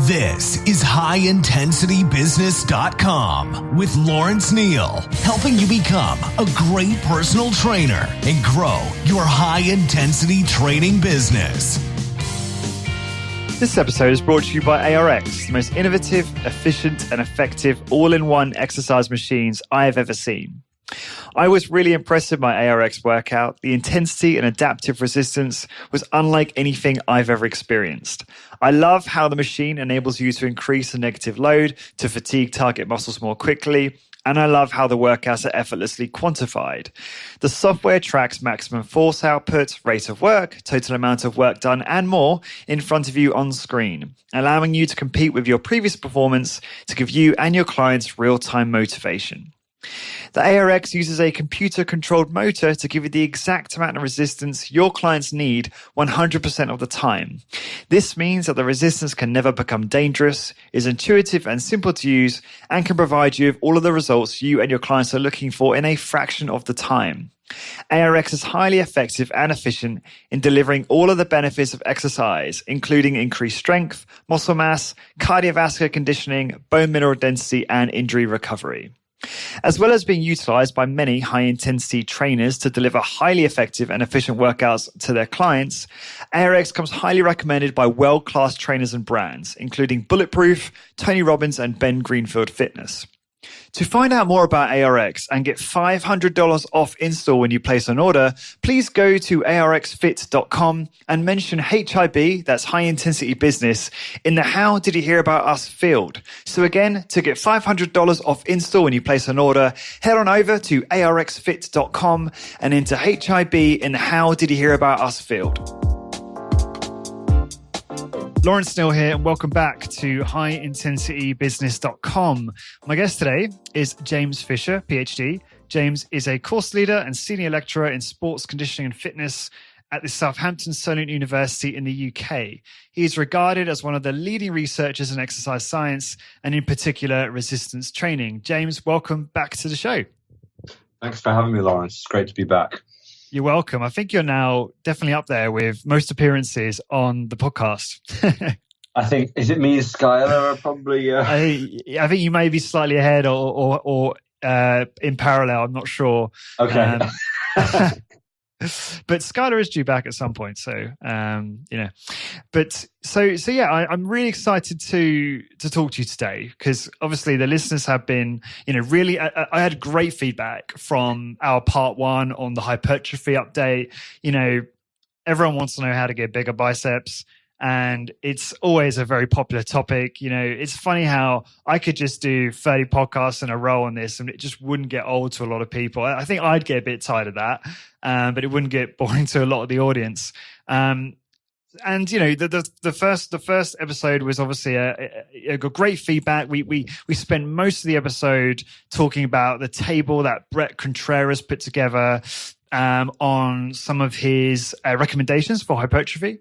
This is HighIntensityBusiness.com with Lawrence Neal, helping you become a great personal trainer and grow your high-intensity training business. This episode is brought to you by ARX, the most innovative, efficient, and effective all-in-one exercise machines I have ever seen. I was really impressed with my ARX workout. The intensity and adaptive resistance was unlike anything I've ever experienced. I love how the machine enables you to increase the negative load to fatigue target muscles more quickly, and I love how the workouts are effortlessly quantified. The software tracks maximum force output, rate of work, total amount of work done, and more in front of you on screen, allowing you to compete with your previous performance to give you and your clients real-time motivation. The ARX uses a computer-controlled motor to give you the exact amount of resistance your clients need 100% of the time. This means that the resistance can never become dangerous, is intuitive and simple to use, and can provide you with all of the results you and your clients are looking for in a fraction of the time. ARX is highly effective and efficient in delivering all of the benefits of exercise, including increased strength, muscle mass, cardiovascular conditioning, bone mineral density, and injury recovery. As well as being utilized by many high-intensity trainers to deliver highly effective and efficient workouts to their clients, ARX comes highly recommended by world-class trainers and brands, including Bulletproof, Tony Robbins, and Ben Greenfield Fitness. To find out more about ARX and get $500 off install when you place an order, please go to arxfit.com and mention HIB, that's High Intensity Business, in the How Did You Hear About Us field. So again, to get $500 off install when you place an order, head on over to arxfit.com and enter HIB in the How Did You Hear About Us field. Lawrence Neal here, and welcome back to HighIntensityBusiness.com. My guest today is James Fisher, PhD. James is a course leader and senior lecturer in sports conditioning and fitness at the Southampton Solent University in the UK. He is regarded as one of the leading researchers in exercise science and in particular resistance training. James, welcome back to the show. Thanks for having me, Lawrence. It's great to be back. You're welcome. I think you're now definitely up there with most appearances on the podcast. I think, is it me and Skylar are probably... I think you may be slightly ahead or in parallel. I'm not sure. Okay. But Skylar is due back at some point. So, But so yeah, I'm really excited to talk to you today because obviously the listeners have been, really, I had great feedback from our part one on the hypertrophy update. Everyone wants to know how to get bigger biceps. And it's always a very popular topic. It's funny how I could just do 30 podcasts in a row on this and it just wouldn't get old to a lot of people. I think I'd get a bit tired of that, but it wouldn't get boring to a lot of the audience. And the first episode was obviously a great feedback. We spent most of the episode talking about the table that Brett Contreras put together on some of his recommendations for hypertrophy.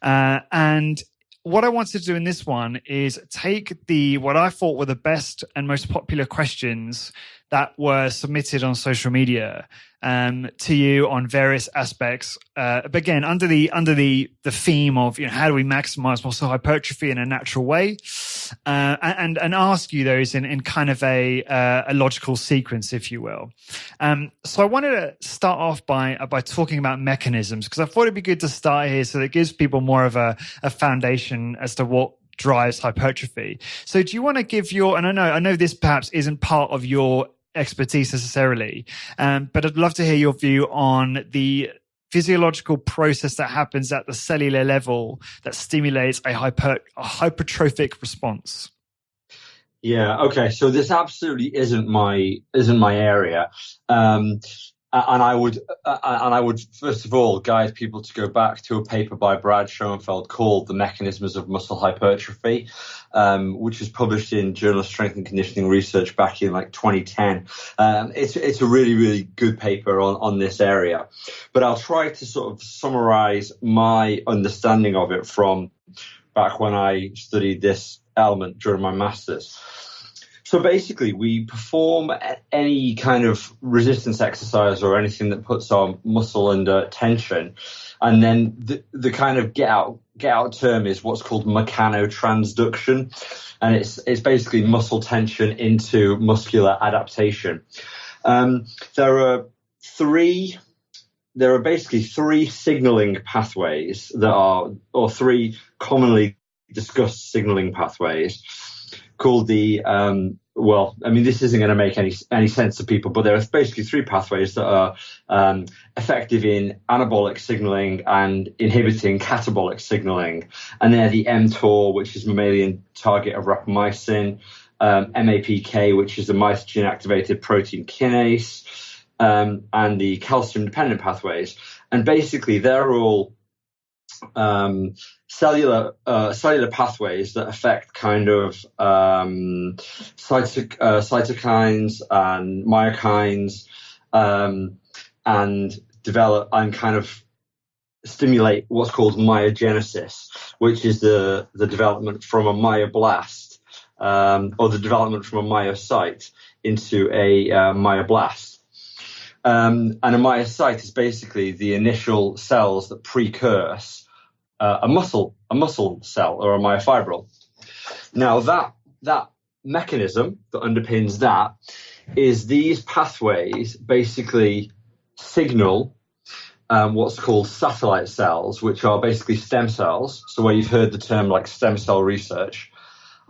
And what I wanted to do in this one is take what I thought were the best and most popular questions that were submitted on social media to you on various aspects. But again, under the theme of how do we maximize muscle hypertrophy in a natural way, and ask you those in kind of a logical sequence, if you will. So I wanted to start off by talking about mechanisms because I thought it'd be good to start here so that it gives people more of a foundation as to what drives hypertrophy. So do you want to give and I know this perhaps isn't part of your expertise necessarily, but I'd love to hear your view on the physiological process that happens at the cellular level that stimulates a hypertrophic response. Yeah. Okay. So this absolutely isn't my area. And I would first of all guide people to go back to a paper by Brad Schoenfeld called "The Mechanisms of Muscle Hypertrophy," which was published in Journal of Strength and Conditioning Research back in 2010. It's a really, really good paper on this area, but I'll try to sort of summarize my understanding of it from back when I studied this element during my master's. So basically, we perform any kind of resistance exercise or anything that puts our muscle under tension, and then the kind of get out term is what's called mechanotransduction, and it's basically muscle tension into muscular adaptation. There are basically three signaling pathways or three commonly discussed signaling pathways called this isn't going to make any sense to people, but there are basically three pathways that are effective in anabolic signaling and inhibiting catabolic signaling. And they're the mTOR, which is mammalian target of rapamycin, MAPK, which is the mitogen activated protein kinase, and the calcium-dependent pathways. And basically, they're all cellular pathways that affect kind of cytokines and myokines, and develop and kind of stimulate what's called myogenesis, which is the development from a myoblast, or the development from a myocyte into a myoblast. And a myocyte is basically the initial cells that precurse a muscle cell or a myofibril. Now that mechanism that underpins that is these pathways basically signal what's called satellite cells, which are basically stem cells. So where you've heard the term like stem cell research,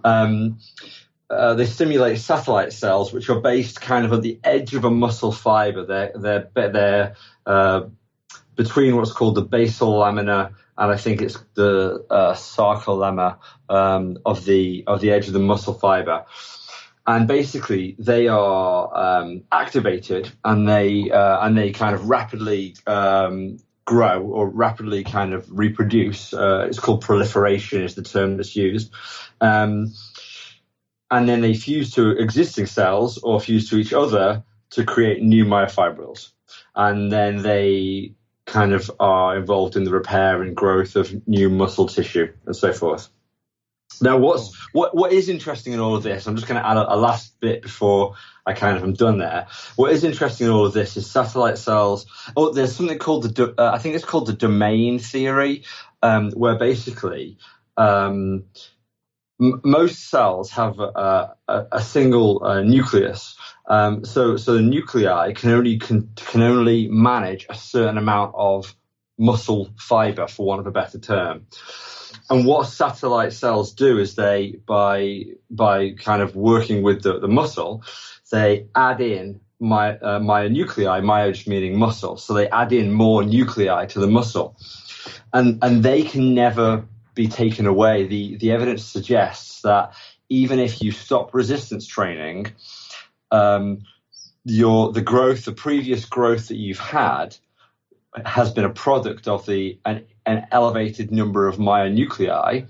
they stimulate satellite cells, which are based kind of at the edge of a muscle fiber. They're between what's called the basal lamina and I think it's the sarcolemma of the edge of the muscle fiber. And basically, they are activated, and they kind of rapidly grow or rapidly kind of reproduce. It's called proliferation, is the term that's used. And then they fuse to existing cells or fuse to each other to create new myofibrils. And then they kind of are involved in the repair and growth of new muscle tissue and so forth. Now, what is interesting in all of this, I'm just going to add a last bit before I kind of am done there. What is interesting in all of this is satellite cells. Oh, there's something called I think it's called the domain theory, where basically most cells have a single nucleus. So the nuclei can only manage a certain amount of muscle fiber, for want of a better term. And what satellite cells do is they, by kind of working with the muscle, they add in myonuclei, myo meaning muscle. So they add in more nuclei to the muscle, and they can never be taken away. The evidence suggests that even if you stop resistance training, the previous growth that you've had has been a product of an elevated number of myonuclei,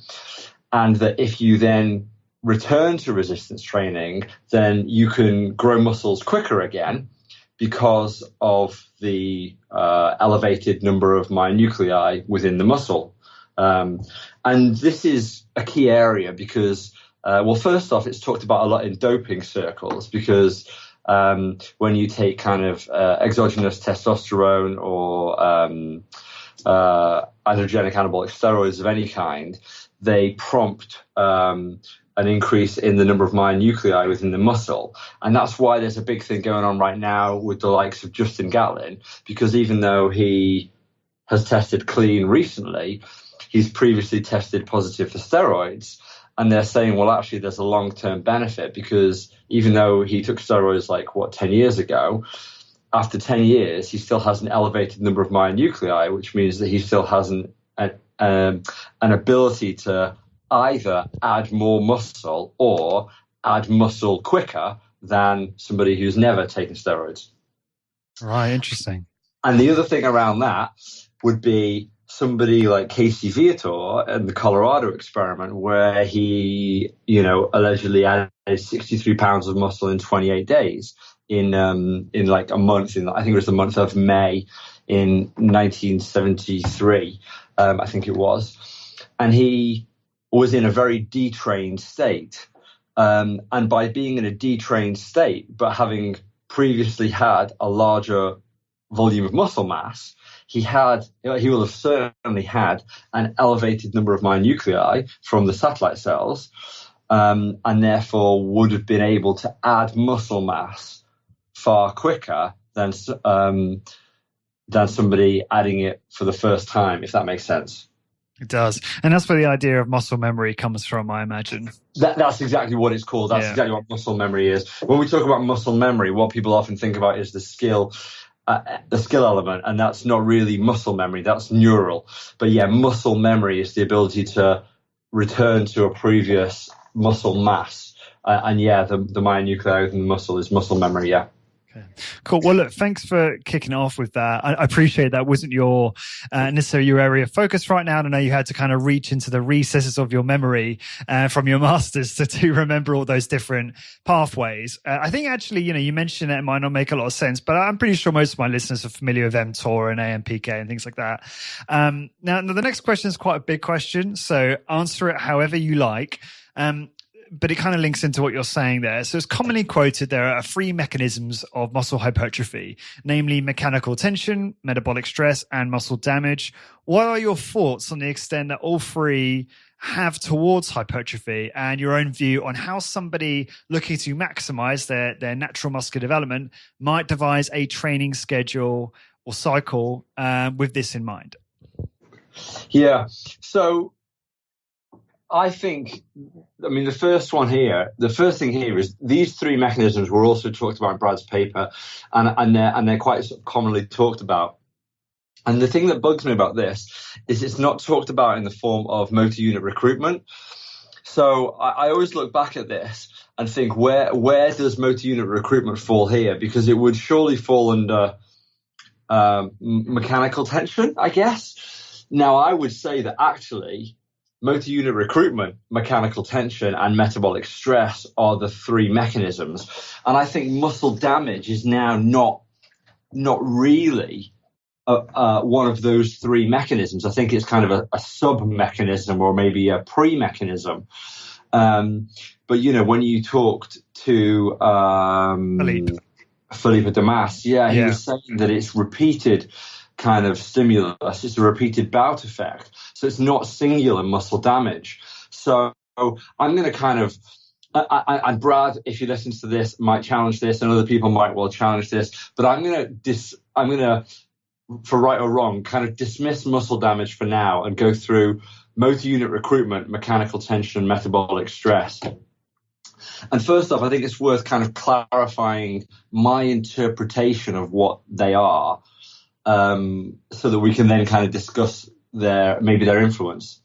and that if you then return to resistance training, then you can grow muscles quicker again because of the elevated number of myonuclei within the muscle. And this is a key area because, first off, it's talked about a lot in doping circles because when you take kind of exogenous testosterone or androgenic anabolic steroids of any kind, they prompt an increase in the number of myonuclei within the muscle. And that's why there's a big thing going on right now with the likes of Justin Gatlin, because even though he has tested clean recently, he's previously tested positive for steroids. And they're saying, well, actually, there's a long-term benefit because even though he took steroids 10 years ago, after 10 years, he still has an elevated number of myonuclei, which means that he still has an ability to either add more muscle or add muscle quicker than somebody who's never taken steroids. Right, interesting. And the other thing around that would be somebody like Casey Viator in the Colorado experiment, where he, allegedly added 63 pounds of muscle in 28 days in like a month. I think it was the month of May in 1973. I think it was, and he was in a very detrained state. And by being in a detrained state, but having previously had a larger volume of muscle mass, he will have certainly had an elevated number of myonuclei from the satellite cells, and therefore would have been able to add muscle mass far quicker than somebody adding it for the first time, if that makes sense. It does. And that's where the idea of muscle memory comes from, I imagine. That's exactly what it's called. That's exactly what muscle memory is. When we talk about muscle memory, what people often think about is the skill element, and that's not really muscle memory, that's neural. But yeah, muscle memory is the ability to return to a previous muscle mass. And yeah, the myonuclei within the muscle is muscle memory, yeah. Cool. Well, look, thanks for kicking off with that. I appreciate that wasn't your necessarily your area of focus right now. And I know you had to kind of reach into the recesses of your memory from your masters to remember all those different pathways. I think actually, you mentioned it might not make a lot of sense, but I'm pretty sure most of my listeners are familiar with mTOR and AMPK and things like that. Now, the next question is quite a big question, so answer it however you like. But it kind of links into what you're saying there. So it's commonly quoted there are 3 mechanisms of muscle hypertrophy, namely mechanical tension, metabolic stress, and muscle damage. What are your thoughts on the extent that all 3 have towards hypertrophy, and your own view on how somebody looking to maximize their natural muscular development might devise a training schedule or cycle with this in mind? Yeah. So I think, the first thing here is these 3 mechanisms were also talked about in Brad's paper, and they're quite sort of commonly talked about. And the thing that bugs me about this is it's not talked about in the form of motor unit recruitment. So I always look back at this and think, where does motor unit recruitment fall here? Because it would surely fall under mechanical tension, I guess. Now, I would say that actually motor unit recruitment, mechanical tension, and metabolic stress are the 3 mechanisms. And I think muscle damage is now not really one of those 3 mechanisms. I think it's kind of a sub-mechanism or maybe a pre-mechanism. But, when you talked to Philippe Damas, he was saying that it's repeated kind of stimulus. It's a repeated bout effect. So it's not singular muscle damage. So I'm going to kind of, and Brad, if you listen to this, might challenge this, and other people might well challenge this, but I'm going to, for right or wrong, kind of dismiss muscle damage for now and go through motor unit recruitment, mechanical tension, metabolic stress. And first off, I think it's worth kind of clarifying my interpretation of what they are, so that we can then kind of discuss their influence.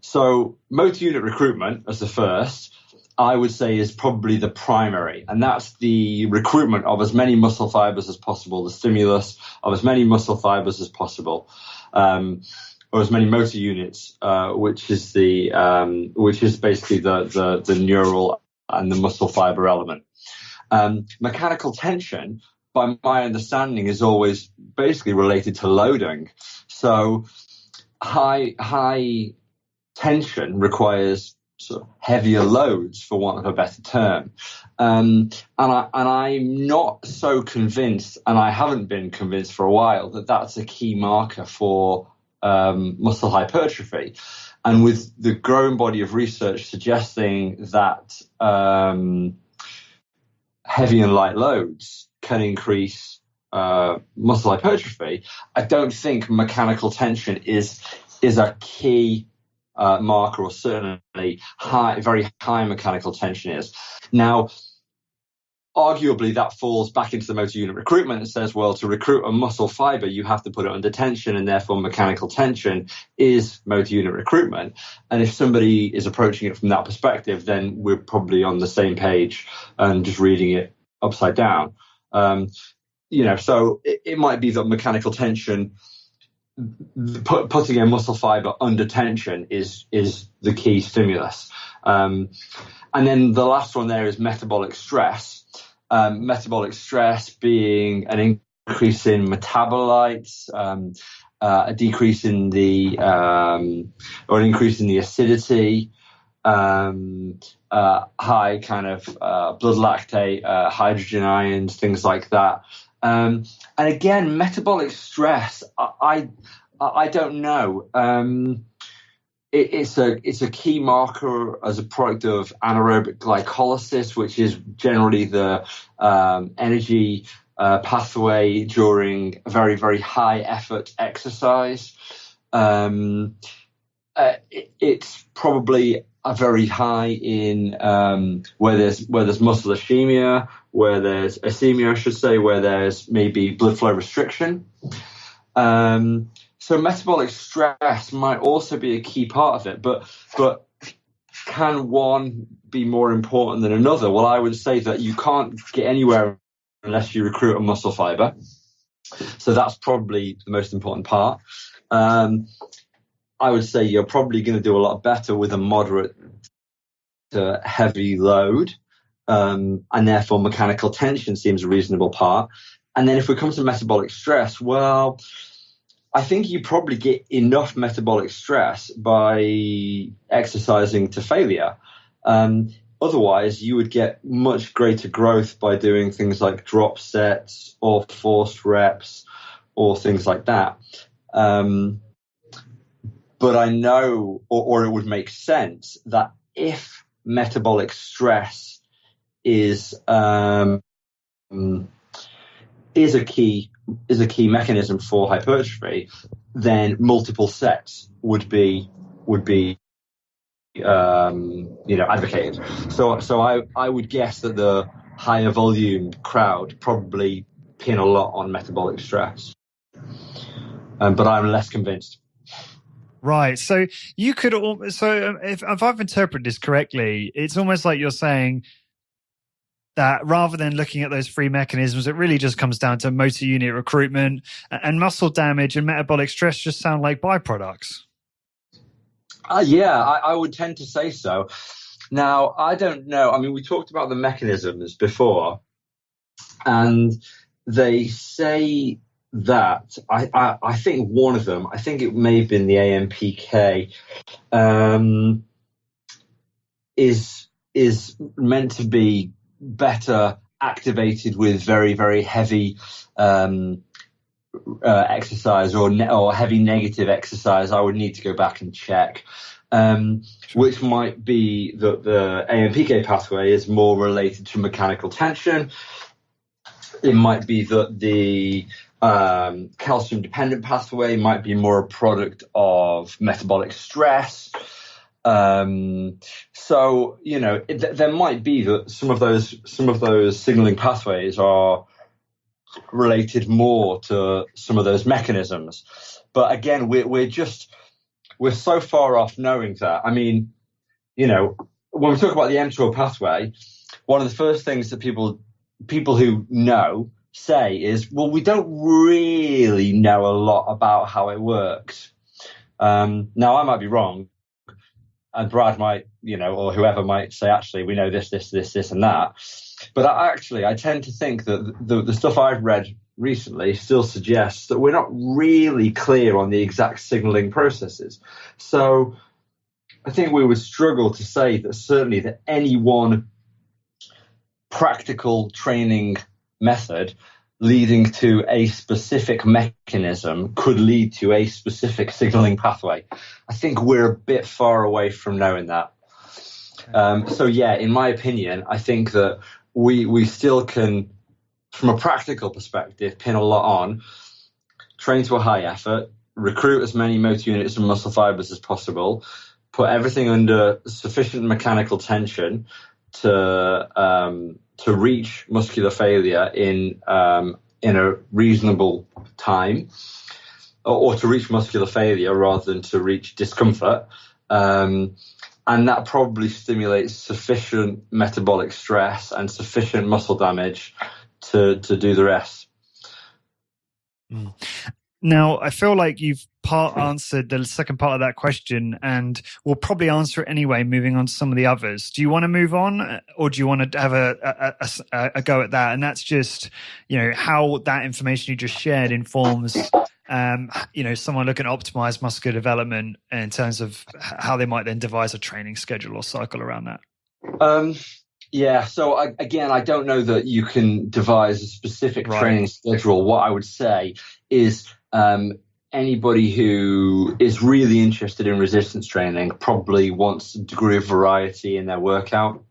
So motor unit recruitment as the first, I would say, is probably the primary, and that's the recruitment of as many muscle fibers as possible, the stimulus of as many muscle fibers as possible, or as many motor units, which is basically the neural and the muscle fiber element. Mechanical tension, by my understanding, is always basically related to loading. So high tension requires sort of heavier loads, for want of a better term. And I'm not so convinced, and I haven't been convinced for a while, that that's a key marker for muscle hypertrophy. And with the growing body of research suggesting that heavy and light loads can increase muscle hypertrophy, I don't think mechanical tension is a key marker, or certainly very high mechanical tension is. Now, arguably, that falls back into the motor unit recruitment and says, well, to recruit a muscle fiber, you have to put it under tension, and therefore mechanical tension is motor unit recruitment. And if somebody is approaching it from that perspective, then we're probably on the same page and just reading it upside down. So it might be that mechanical tension, putting a muscle fiber under tension is the key stimulus. And then the last one there is metabolic stress. Metabolic stress being an increase in metabolites, a decrease in or an increase in the acidity high kind of blood lactate, hydrogen ions, things like that. And again, metabolic stress, I don't know. It's a key marker as a product of anaerobic glycolysis, which is generally the energy pathway during a very, very high effort exercise. It's probably a very high in where there's muscle ischemia, where there's ischemia, I should say, where there's maybe blood flow restriction. So metabolic stress might also be a key part of it, but can one be more important than another? Well, I would say that you can't get anywhere unless you recruit a muscle fiber. So that's probably the most important part. I would say you're probably going to do a lot better with a moderate to heavy load, and therefore mechanical tension seems a reasonable part. And then if we come to metabolic stress, well, I think you probably get enough metabolic stress by exercising to failure. Otherwise, you would get much greater growth by doing things like drop sets or forced reps or things like that. But I know, or it would make sense, that if metabolic stress is a key mechanism for hypertrophy, then multiple sets would be advocated. So I would guess that the higher volume crowd probably pin a lot on metabolic stress, but I'm less convinced. Right. So you could, if I've interpreted this correctly, it's almost like you're saying that rather than looking at those three mechanisms, it really just comes down to motor unit recruitment, and muscle damage and metabolic stress just sound like byproducts. Yeah, I would tend to say so. Now, I don't know. I mean, we talked about the mechanisms before, and they say that I think one of them, I think it may have been the AMPK, is meant to be better activated with very, very heavy exercise or heavy negative exercise. I would need to go back and check, which might be that the AMPK pathway is more related to mechanical tension. It might be that the calcium dependent pathway might be more a product of metabolic stress. So, there might be that some of those signaling pathways are related more to some of those mechanisms. But again, we're so far off knowing that. I mean, when we talk about the mTOR pathway, one of the first things that people who know say is, well, we don't really know a lot about how it works. Now, I might be wrong, and Brad might, or whoever might say, actually, we know this, and that. But I tend to think that the stuff I've read recently still suggests that we're not really clear on the exact signaling processes. So I think we would struggle to say that certainly that any one practical training method leading to a specific mechanism could lead to a specific signaling pathway. I think we're a bit far away from knowing that. So yeah, in my opinion, I think that we still can, from a practical perspective, pin a lot on, train to a high effort, recruit as many motor units and muscle fibers as possible, put everything under sufficient mechanical tension to reach muscular failure in a reasonable time, or to reach muscular failure rather than to reach discomfort. And that probably stimulates sufficient metabolic stress and sufficient muscle damage to do the rest. Now, I feel like you've answered the second part of that question, and we'll probably answer it anyway, moving on to some of the others. Do you want to move on, or do you want to have a go at that? And that's just, how that information you just shared informs someone looking to optimize muscular development in terms of how they might then devise a training schedule or cycle around that? Yeah. So I don't know that you can devise a specific training schedule. What I would say is anybody who is really interested in resistance training probably wants a degree of variety in their workout.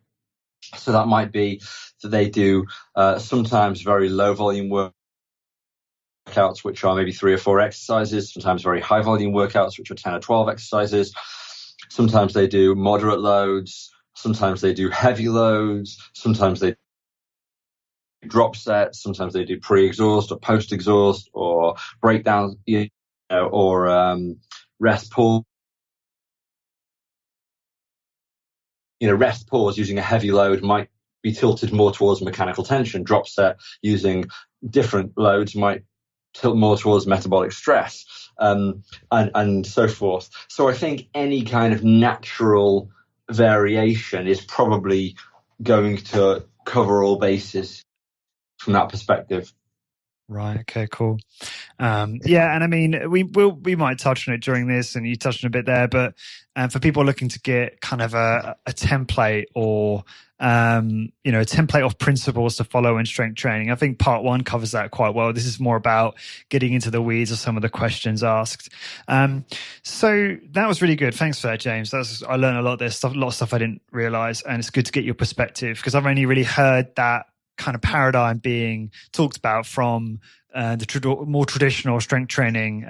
So that might be that they do sometimes very low volume workouts, which are maybe 3 or 4 exercises, sometimes very high volume workouts, which are 10 or 12 exercises. Sometimes they do moderate loads. Sometimes they do heavy loads. Sometimes they drop sets. Sometimes they do pre-exhaust or post-exhaust or breakdowns, or rest pause. Rest pause using a heavy load might be tilted more towards mechanical tension. Drop set using different loads might tilt more towards metabolic stress, and so forth. So I think any kind of natural variation is probably going to cover all bases from that perspective. Right. Okay, cool. Yeah. And I mean, we might touch on it during this, and you touched on a bit there, but for people looking to get kind of a template or, a template of principles to follow in strength training, I think part 1 covers that quite well. This is more about getting into the weeds of some of the questions asked. So that was really good. Thanks for that, James. I learned a lot there, a lot of stuff I didn't realize, and it's good to get your perspective because I've only really heard that kind of paradigm being talked about from the more traditional strength training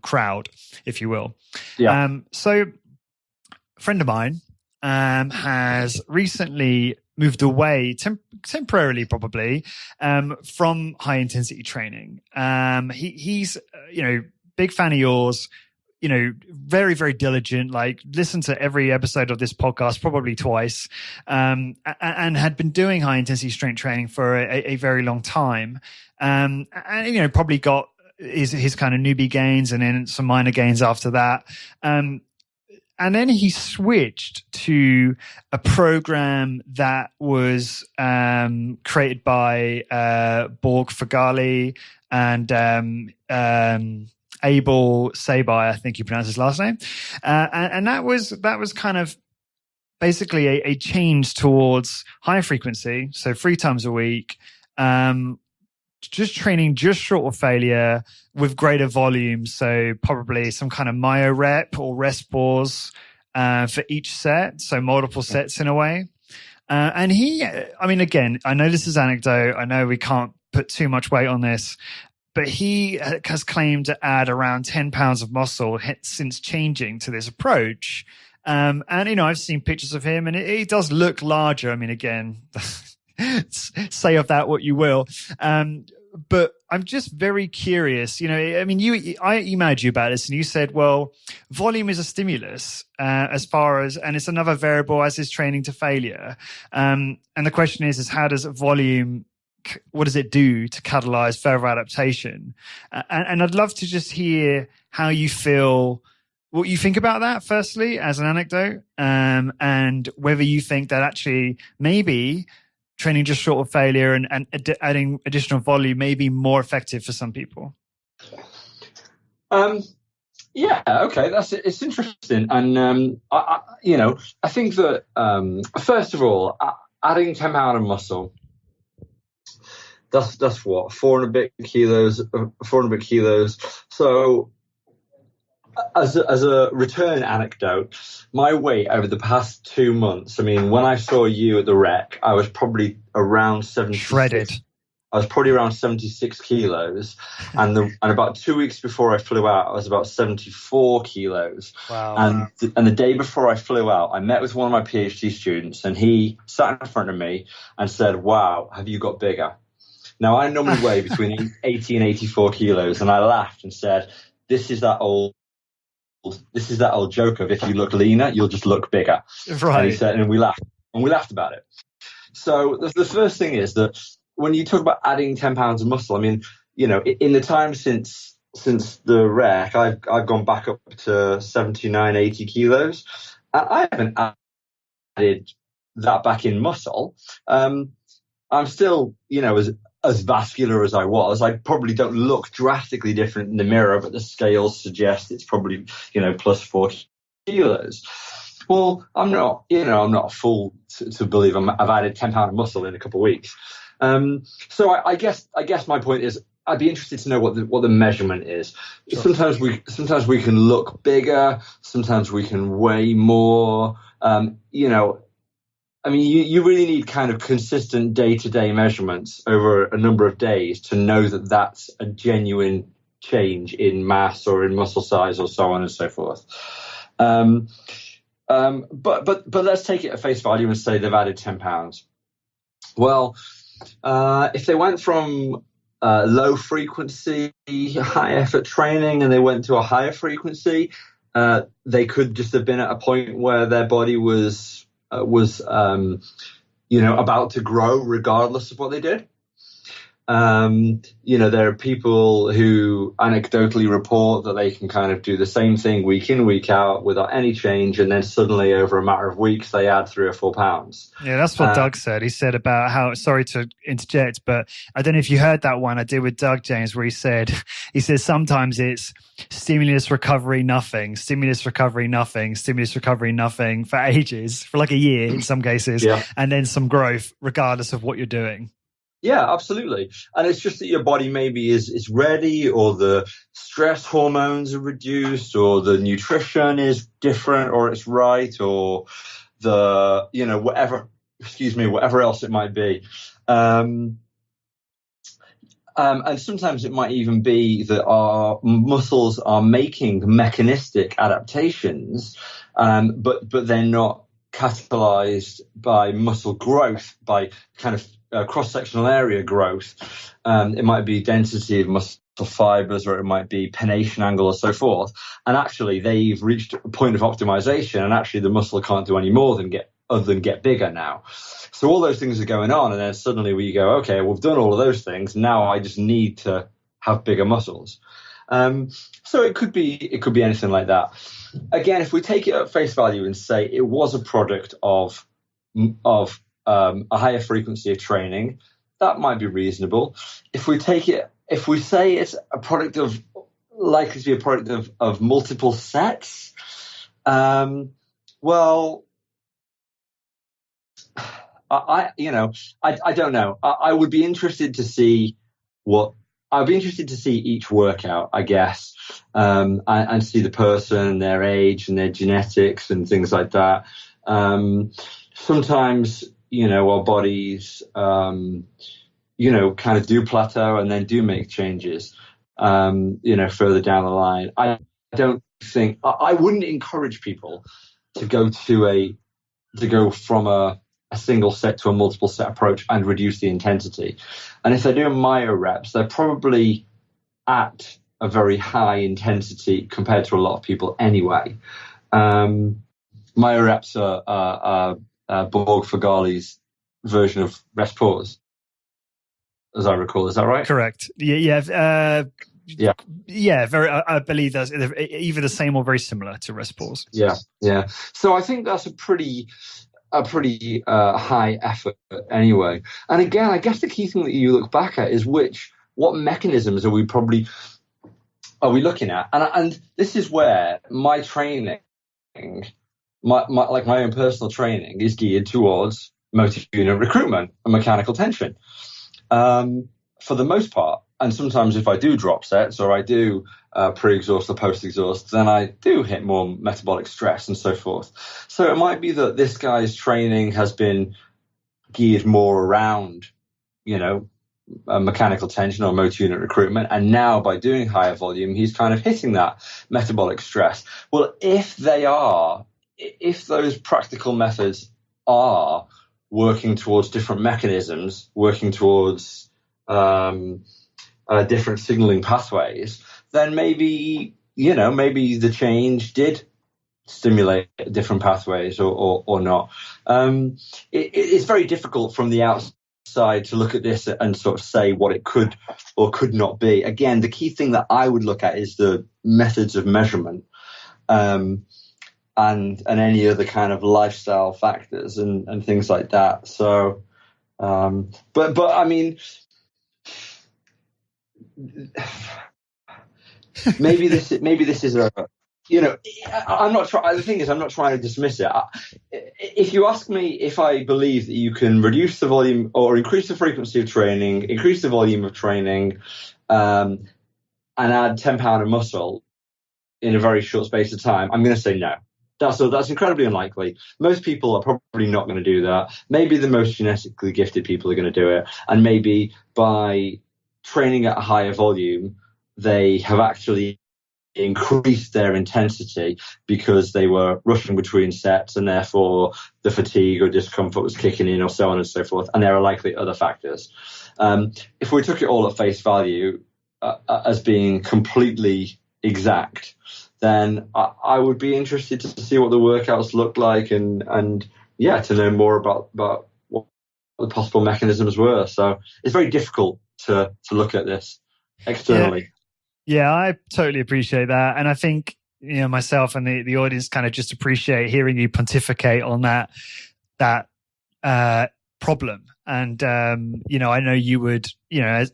crowd, if you will. Yeah. So a friend of mine has recently moved away temporarily, probably, from high intensity training. He's big fan of yours. Very, very diligent, like listened to every episode of this podcast probably twice, and had been doing high intensity strength training for a very long time. And probably got his kind of newbie gains and then some minor gains after that. And then he switched to a program that was created by Borg Fagali and Abel Sabai, I think you pronounce his last name, and that was kind of basically a change towards high frequency, so 3 times a week, just training just short of failure with greater volume, so probably some kind of myo rep or rest pause for each set, so multiple sets in a way. And again, I know this is anecdote, I know we can't put too much weight on this, but he has claimed to add around 10 pounds of muscle since changing to this approach. And, I've seen pictures of him and it does look larger. I mean, again, say of that what you will. But I'm just very curious, I emailed you about this and you said, well, volume is a stimulus as far as, and it's another variable as is training to failure. And the question is how does volume, what does it do to catalyze further adaptation? And I'd love to just hear how you feel, what you think about that, firstly, as an anecdote, and whether you think that actually maybe training just short of failure and adding additional volume may be more effective for some people. Yeah, okay, it's interesting. And, I think that, first of all, adding 10 pounds of muscle, that's what, 400 bit kilos. So as a return anecdote, my weight over the past 2 months, I mean, when I saw you at the rec, I was probably around 76. Shredded. I was probably around 76 kilos. And about 2 weeks before I flew out, I was about 74 kilos. Wow. And the day before I flew out, I met with one of my PhD students and he sat in front of me and said, "Wow, have you got bigger?" Now, I normally weigh between 80 and 84 kilos, and I laughed and said, this is that old joke of if you look leaner, you'll just look bigger. Right. And he said, and we laughed about it. So the first thing is that when you talk about adding 10 pounds of muscle, I mean, in the time since the rec, I've gone back up to 79, 80 kilos. And I haven't added that back in muscle. I'm still, as vascular as I was. I probably don't look drastically different in the mirror, but the scales suggest it's probably, plus 4 kilos. Well, I'm not a fool to believe I've added 10 pounds of muscle in a couple of weeks. So I guess my point is, I'd be interested to know what the measurement is. Sure. Sometimes we can look bigger. Sometimes we can weigh more. You really need kind of consistent day-to-day measurements over a number of days to know that that's a genuine change in mass or in muscle size or so on and so forth. But let's take it at face value and say they've added 10 pounds. Well, if they went from low frequency, high effort training and they went to a higher frequency, they could just have been at a point where their body was about to grow regardless of what they did. There are people who anecdotally report that they can kind of do the same thing week in, week out without any change. And then suddenly over a matter of weeks, they add 3 or 4 pounds. Yeah, that's what Doug said. He said about how, sorry to interject, but I don't know if you heard that one I did with Doug, James, where he said sometimes it's stimulus, recovery, nothing, stimulus, recovery, nothing, stimulus, recovery, nothing for ages, for like a year in some cases, and then some growth regardless of what you're doing. Yeah, absolutely. And it's just that your body maybe is ready, or the stress hormones are reduced, or the nutrition is different, or it's right, or the, whatever else it might be. And sometimes it might even be that our muscles are making mechanistic adaptations, but they're not catalyzed by muscle growth, by kind of cross-sectional area growth. It might be density of muscle fibers, or it might be pennation angle, or so forth. And actually, they've reached a point of optimization, and actually the muscle can't do any more than get bigger now. So all those things are going on, and then suddenly we go, okay, we've done all of those things. Now I just need to have bigger muscles. So it could be anything like that. Again, if we take it at face value and say it was a product of a higher frequency of training, that might be reasonable. If we say it's a product of, likely to be a product of multiple sets, well, I don't know. I would be interested to see each workout, I guess, and see the person, their age and their genetics and things like that. Sometimes, our bodies, kind of do plateau and then do make changes, further down the line. I wouldn't encourage people to go from a single set to a multiple set approach and reduce the intensity. And if they're doing myo reps, they're probably at a very high intensity compared to a lot of people anyway. Myo reps are Borg Fagali's version of rest pause, as I recall. Is that right? Correct. Yeah. Very. I believe that's either the same or very similar to rest pause. Yeah. So I think that's a pretty high effort anyway. And again, I guess the key thing that you look back at is what mechanisms are we looking at? And this is where my training, my own personal training, is geared towards motor unit recruitment and mechanical tension, for the most part. And sometimes if I do drop sets, or I do pre-exhaust or post-exhaust, then I do hit more metabolic stress and so forth. So it might be that this guy's training has been geared more around, mechanical tension or motor unit recruitment. And now by doing higher volume, he's kind of hitting that metabolic stress. Well, if those practical methods are working towards different mechanisms, working towards different signaling pathways, then maybe the change did stimulate different pathways or not. It's very difficult from the outside to look at this and sort of say what it could or could not be. Again, the key thing that I would look at is the methods of measurement, and any other kind of lifestyle factors and things like that. So, but I mean, maybe this is a, you know, I'm not trying. The thing is, I'm not trying to dismiss it. If you ask me if I believe that you can reduce the volume or increase the frequency of training, increase the volume of training, and add 10 pounds of muscle in a very short space of time, I'm going to say no. That's incredibly unlikely. Most people are probably not going to do that. Maybe the most genetically gifted people are going to do it. And maybe by training at a higher volume, they have actually increased their intensity because they were rushing between sets, and therefore the fatigue or discomfort was kicking in, or so on and so forth. And there are likely other factors. If we took it all at face value as being completely exact, then I would be interested to see what the workouts look like, and to know more about what the possible mechanisms were. So it's very difficult to look at this externally. Yeah, I totally appreciate that. And I think, myself and the audience kind of just appreciate hearing you pontificate on that problem. And, I know you would,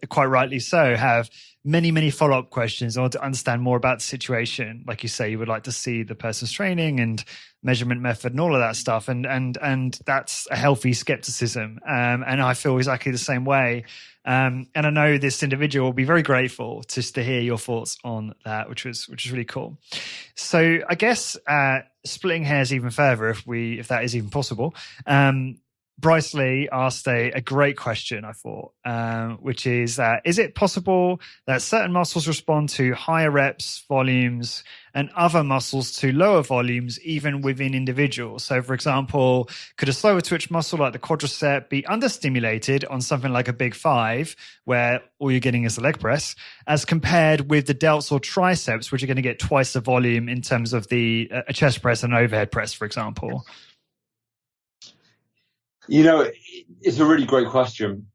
quite rightly so, have many, many follow-up questions or to understand more about the situation. Like you say, you would like to see the person's training and measurement method and all of that stuff. And that's a healthy skepticism. And I feel exactly the same way. And I know this individual will be very grateful just to hear your thoughts on that, which is really cool. So I guess, splitting hairs even further, if that is even possible, Bryce Lee asked a great question, I thought, which is it possible that certain muscles respond to higher reps, volumes, and other muscles to lower volumes, even within individuals? So, for example, could a slower twitch muscle like the quadricep be understimulated on something like a big 5, where all you're getting is the leg press, as compared with the delts or triceps, which are going to get twice the volume in terms of a chest press and overhead press, for example? It's a really great question.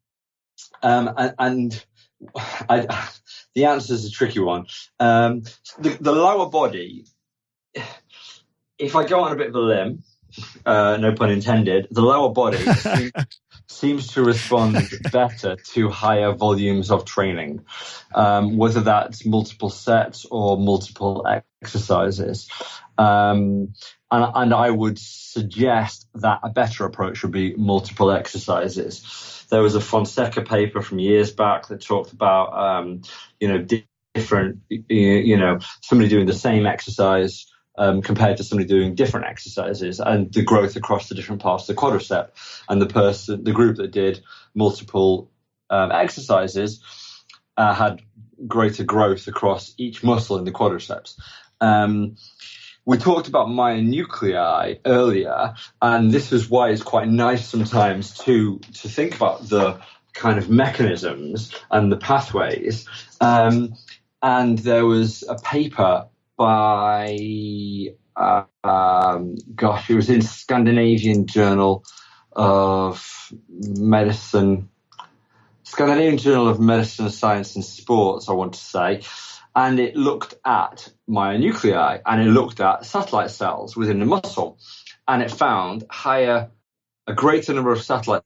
The answer is a tricky one. The lower body, if I go on a bit of a limb, no pun intended, the lower body seems to respond better to higher volumes of training, whether that's multiple sets or multiple exercises. And I would suggest that a better approach would be multiple exercises. There was a Fonseca paper from years back that talked about, different, somebody doing the same exercise compared to somebody doing different exercises, and the growth across the different parts of the quadricep. And the group that did multiple exercises had greater growth across each muscle in the quadriceps. We talked about myonuclei earlier, and this is why it's quite nice sometimes to think about the kind of mechanisms and the pathways. And there was a paper by, it was in Scandinavian Journal of Medicine, Science and Sports, I want to say. And it looked at myonuclei, and it looked at satellite cells within the muscle, and it found a greater number of satellite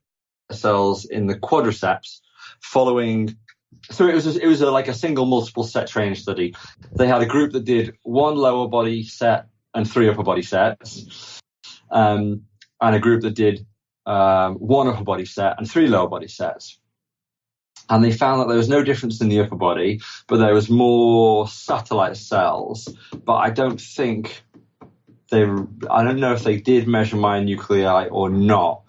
cells in the quadriceps following. So it was like a single multiple set training study. They had a group that did 1 lower body set and 3 upper body sets, and a group that did 1 upper body set and 3 lower body sets. And they found that there was no difference in the upper body, but there was more satellite cells. But I don't know if they did measure myonuclei or not.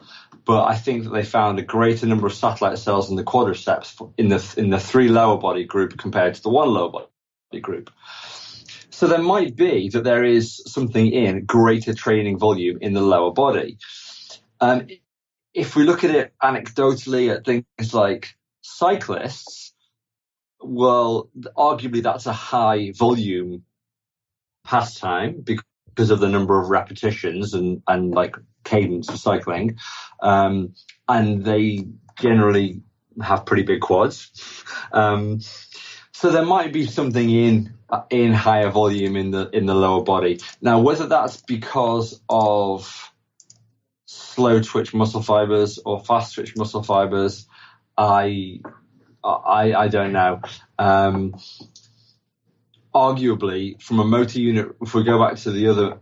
But I think that they found a greater number of satellite cells in the quadriceps in the 3 lower body group compared to the 1 lower body group. So there might be that there is something in greater training volume in the lower body. If we look at it anecdotally at things like cyclists, well, arguably that's a high volume pastime because of the number of repetitions and like cadence of cycling, and they generally have pretty big quads. So there might be something in higher volume in the lower body. Now, whether that's because of slow twitch muscle fibers or fast twitch muscle fibers, I I don't know. Arguably, from a motor unit, if we go back to the other,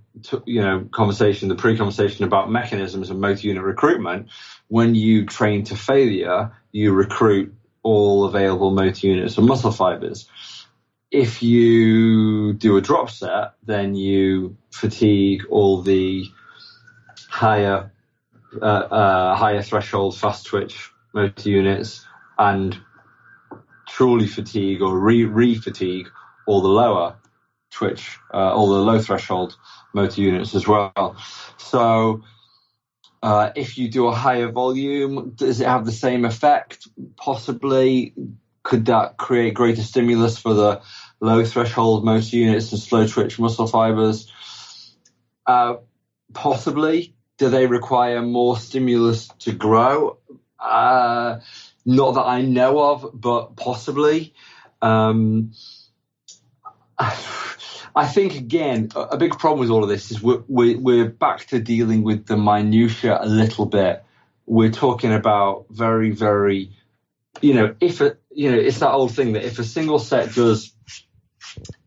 conversation, the pre-conversation about mechanisms of motor unit recruitment, when you train to failure, you recruit all available motor units of muscle fibers. If you do a drop set, then you fatigue all the higher threshold fast twitch motor units and truly fatigue or re-fatigue all the lower twitch, all the low threshold motor units as well. So if you do a higher volume, does it have the same effect? Possibly. Could that create greater stimulus for the low threshold motor units and slow twitch muscle fibers? Possibly. Do they require more stimulus to grow? Not that I know of, but possibly. I think, again, a big problem with all of this is we're back to dealing with the minutiae a little bit. We're talking about very, very, it's that old thing that if a single set does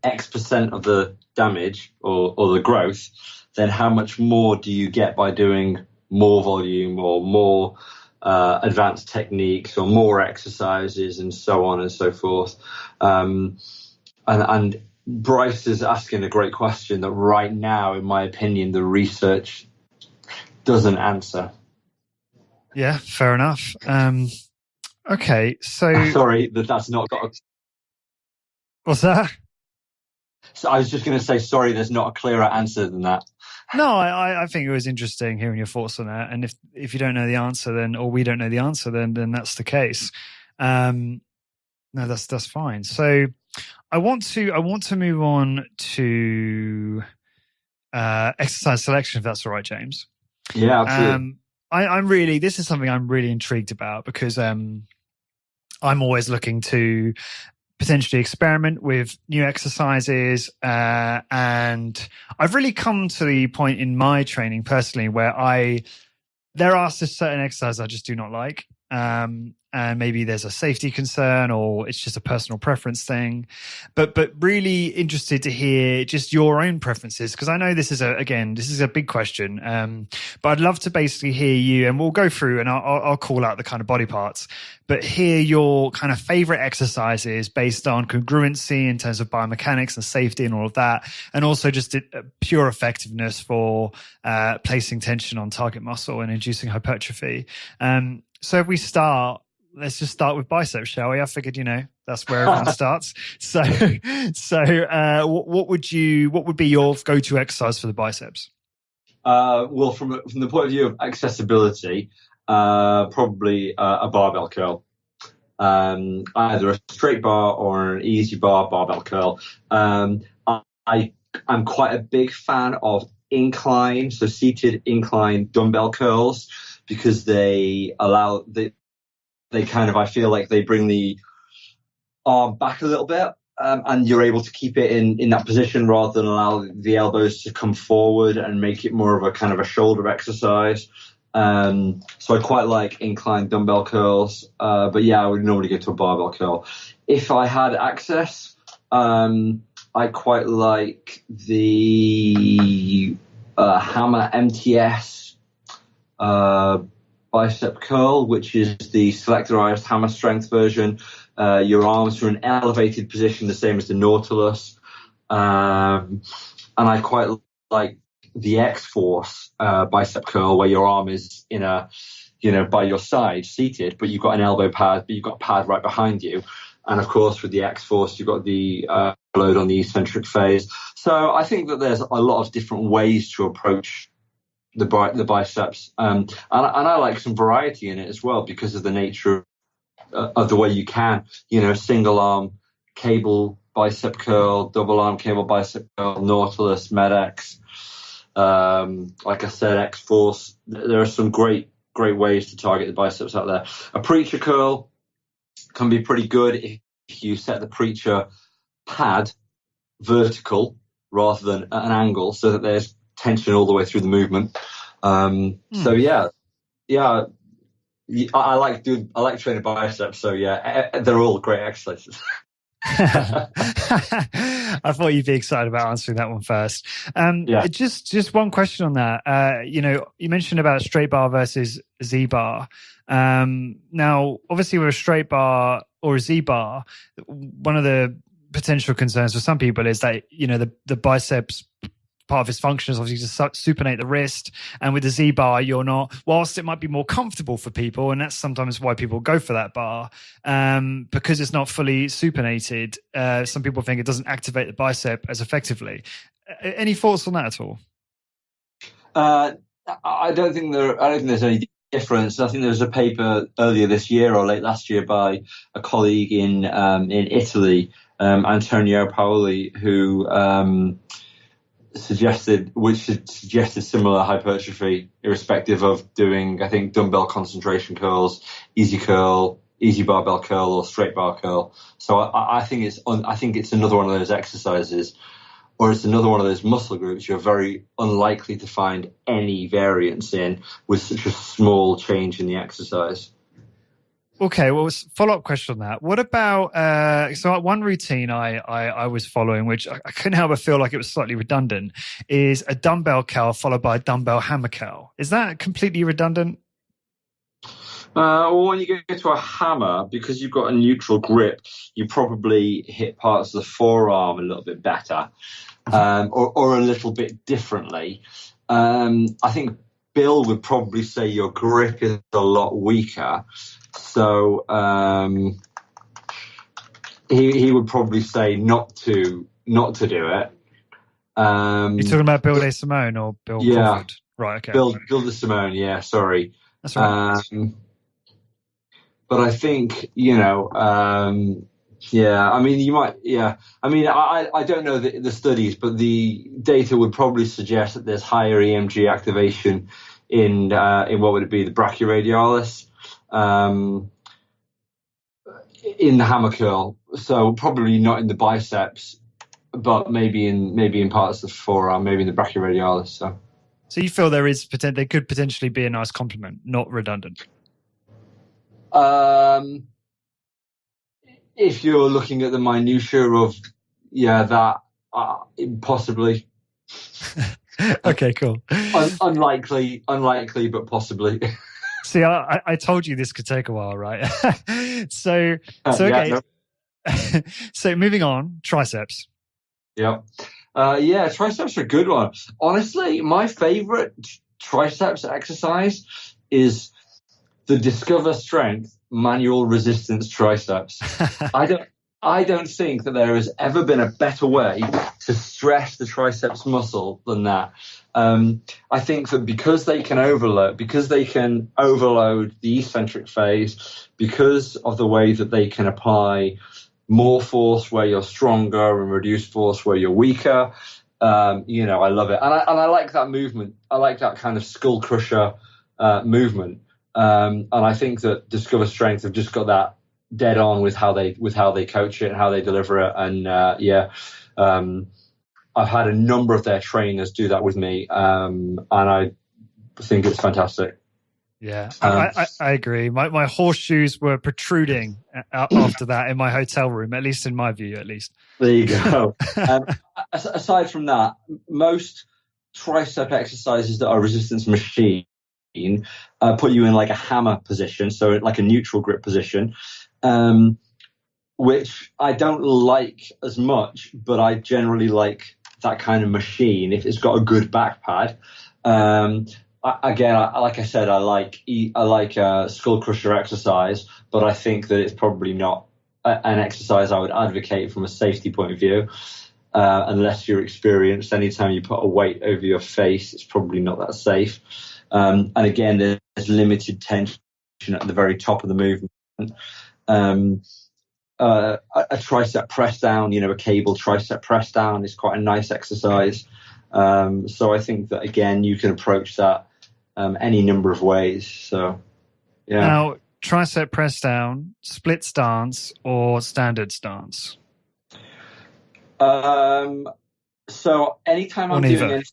X percent of the damage or the growth, then how much more do you get by doing more volume or more advanced techniques or more exercises and so on and so forth. And Bryce is asking a great question that right now, in my opinion, the research doesn't answer. Yeah, fair enough. Okay, so... Sorry, that's not got a... What's that? So I was just going to say, sorry, there's not a clearer answer than that. No, I think it was interesting hearing your thoughts on that. And if you don't know the answer, then, or we don't know the answer, then that's the case. No, that's fine. So I want to move on to exercise selection, if that's all right, James. Yeah, absolutely. This is something I'm really intrigued about because I'm always looking to potentially experiment with new exercises. And I've really come to the point in my training personally where there are certain exercises I just do not like. And maybe there's a safety concern or it's just a personal preference thing. But really interested to hear just your own preferences, because I know this is a big question. But I'd love to basically hear you, and we'll go through and I'll call out the kind of body parts, but hear your kind of favorite exercises based on congruency in terms of biomechanics and safety and all of that. And also just pure effectiveness for placing tension on target muscle and inducing hypertrophy. So if we let's just start with biceps, shall we? I figured, that's where everyone starts. So what would be your go-to exercise for the biceps? Well, from the point of view of accessibility, probably a barbell curl. Either a straight bar or an easy bar barbell curl. I'm quite a big fan of seated incline dumbbell curls, because they I feel like they bring the arm back a little bit, and you're able to keep it in that position rather than allow the elbows to come forward and make it more of a kind of a shoulder exercise. So I quite like inclined dumbbell curls, but yeah, I would normally go to a barbell curl. If I had access, I quite like the Hammer MTS bicep curl, which is the selectorized hammer strength version. Your arms are in an elevated position, the same as the Nautilus. And I quite like the X-Force bicep curl, where your arm is in by your side, seated, but you've got an elbow pad, but you've got a pad right behind you. And of course, with the X-Force, you've got the load on the eccentric phase. So I think that there's a lot of different ways to approach the biceps, and I like some variety in it as well, because of the nature of the way you can, single arm cable bicep curl, double arm cable bicep curl, Nautilus, MedX, like I said, X-Force. There are some great ways to target the biceps out there. A preacher curl can be pretty good if you set the preacher pad vertical rather than at an angle, so that there's tension all the way through the movement. So yeah, I like training biceps. So yeah, they're all great exercises. I thought you'd be excited about answering that one first. Yeah. Just one question on that. You mentioned about straight bar versus Z bar. Now, obviously, with a straight bar or a Z bar, one of the potential concerns for some people is that the biceps part of its function is obviously to supinate the wrist, and with the Z bar you're not, whilst it might be more comfortable for people, and that's sometimes why people go for that bar, because it's not fully supinated, some people think it doesn't activate the bicep as effectively. Any thoughts on that at all? I don't think there's any difference. I think there was a paper earlier this year or late last year by a colleague in Italy, Antonio Paoli, who suggested similar hypertrophy, irrespective of doing, I think, dumbbell concentration curls, easy barbell curl, or straight bar curl. So I think it's another one of those exercises, or it's another one of those muscle groups you're very unlikely to find any variance in with such a small change in the exercise. Okay, well, follow-up question on that. What about, so one routine I was following, which I couldn't help but feel like it was slightly redundant, is a dumbbell curl followed by a dumbbell hammer curl. Is that completely redundant? Well, when you get to a hammer, because you've got a neutral grip, you probably hit parts of the forearm a little bit better, or a little bit differently. I think Bill would probably say your grip is a lot weaker. So he would probably say not to do it. You're talking about Bill DeSimone or Bill Crawford? Right, okay. Bill DeSimone, yeah, sorry. That's right. But I think, I mean, I don't know the studies, but the data would probably suggest that there's higher EMG activation in what would it be, the brachioradialis, in the hammer curl. So probably not in the biceps, but maybe in parts of the forearm, maybe in the brachioradialis. So you feel there could potentially be a nice complement, not redundant? If you're looking at the minutiae of that, possibly. Okay, cool. Unlikely, but possibly. See, I told you this could take a while, right? So okay. No. So moving on, triceps. Yeah. Triceps are a good one. Honestly, my favorite triceps exercise is the Discover Strength manual resistance triceps. I don't think that there has ever been a better way to stress the triceps muscle than that. I think that because they can overload the eccentric phase, because of the way that they can apply more force where you're stronger and reduce force where you're weaker, I love it. And I like that movement. I like that kind of skull crusher movement. And I think that Discover Strength have just got that dead on with how they coach it and how they deliver it. And I've had a number of their trainers do that with me, and I think it's fantastic. Yeah, I agree. My horseshoes were protruding after that in my hotel room, at least in my view, at least. There you go. Aside from that, most tricep exercises that are resistance machine put you in like a hammer position, so like a neutral grip position, which I don't like as much, but I generally like that kind of machine if it's got a good back pad. Like I said, I like skull crusher exercise, but I think that it's probably not an exercise I would advocate from a safety point of view, unless you're experienced. Anytime you put a weight over your face, it's probably not that safe. And again, there's limited tension at the very top of the movement. A tricep press down, a cable tricep press down is quite a nice exercise. So I think that, again, you can approach that any number of ways. So, yeah. Now, tricep press down, split stance or standard stance? So anytime I'm doing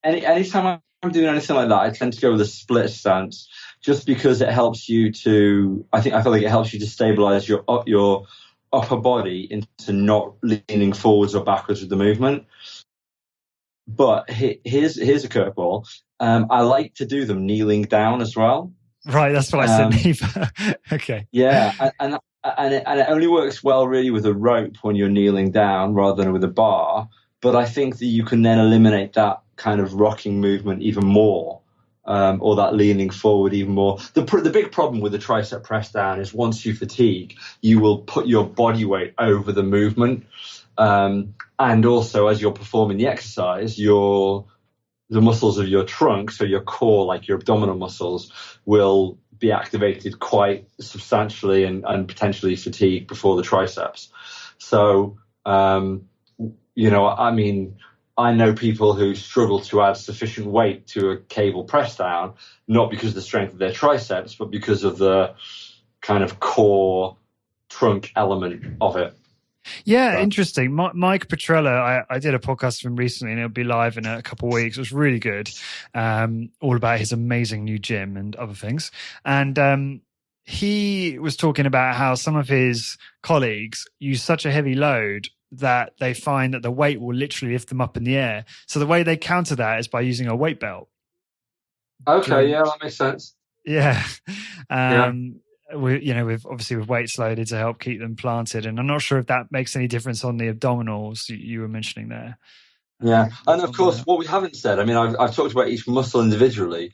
anything like that, I tend to go with a split stance, just because it helps you to, I feel like it helps you to stabilize your upper body into not leaning forwards or backwards with the movement. But here's a curveball. I like to do them kneeling down as well. Right, that's what I said, neither. Okay. Yeah, and it only works well really with a rope when you're kneeling down rather than with a bar. But I think that you can then eliminate that kind of rocking movement even more, or that leaning forward even more. The big problem with the tricep press down is once you fatigue, you will put your body weight over the movement. And also, as you're performing the exercise, the muscles of your trunk, so your core, like your abdominal muscles, will be activated quite substantially and potentially fatigue before the triceps. So, I mean, I know people who struggle to add sufficient weight to a cable press down, not because of the strength of their triceps, but because of the kind of core trunk element of it. Yeah, interesting. Mike Petrella, I did a podcast with him recently, and it'll be live in a couple of weeks. It was really good, all about his amazing new gym and other things. And he was talking about how some of his colleagues use such a heavy load that they find that the weight will literally lift them up in the air. So the way they counter that is by using a weight belt. Okay, yeah, that makes sense. Yeah. With weights loaded to help keep them planted. And I'm not sure if that makes any difference on the abdominals you were mentioning there. Yeah. And of course, what we haven't said, I mean, I've talked about each muscle individually,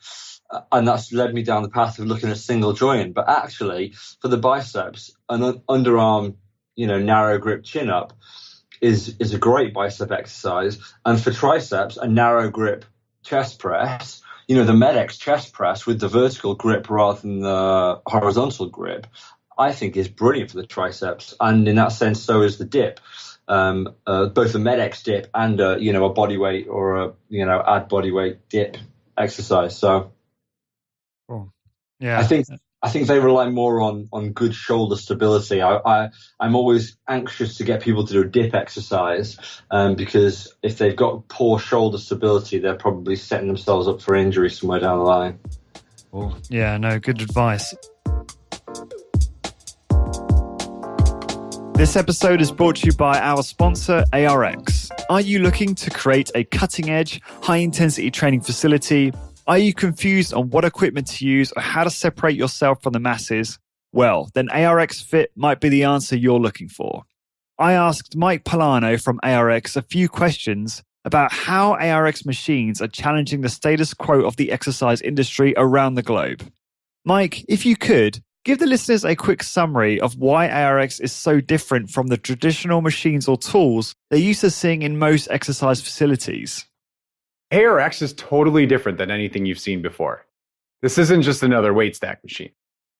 and that's led me down the path of looking at a single joint. But actually, for the biceps, an underarm, narrow grip chin up is a great bicep exercise. And for triceps, a narrow grip chest press, the Med-X chest press with the vertical grip rather than the horizontal grip, I think is brilliant for the triceps. And in that sense, so is the dip. Both a Med-X dip and a body weight or add body weight dip exercise. So cool. Yeah, I think they rely more on good shoulder stability. I'm always anxious to get people to do a dip exercise, because if they've got poor shoulder stability, they're probably setting themselves up for injury somewhere down the line. Cool. Yeah, no, good advice. This episode is brought to you by our sponsor, ARX. Are you looking to create a cutting-edge, high-intensity training facility? Are you confused on what equipment to use or how to separate yourself from the masses? Well, then ARX Fit might be the answer you're looking for. I asked Mike Polano from ARX a few questions about how ARX machines are challenging the status quo of the exercise industry around the globe. Mike, if you could, give the listeners a quick summary of why ARX is so different from the traditional machines or tools they're used to seeing in most exercise facilities. ARX is totally different than anything you've seen before. This isn't just another weight stack machine.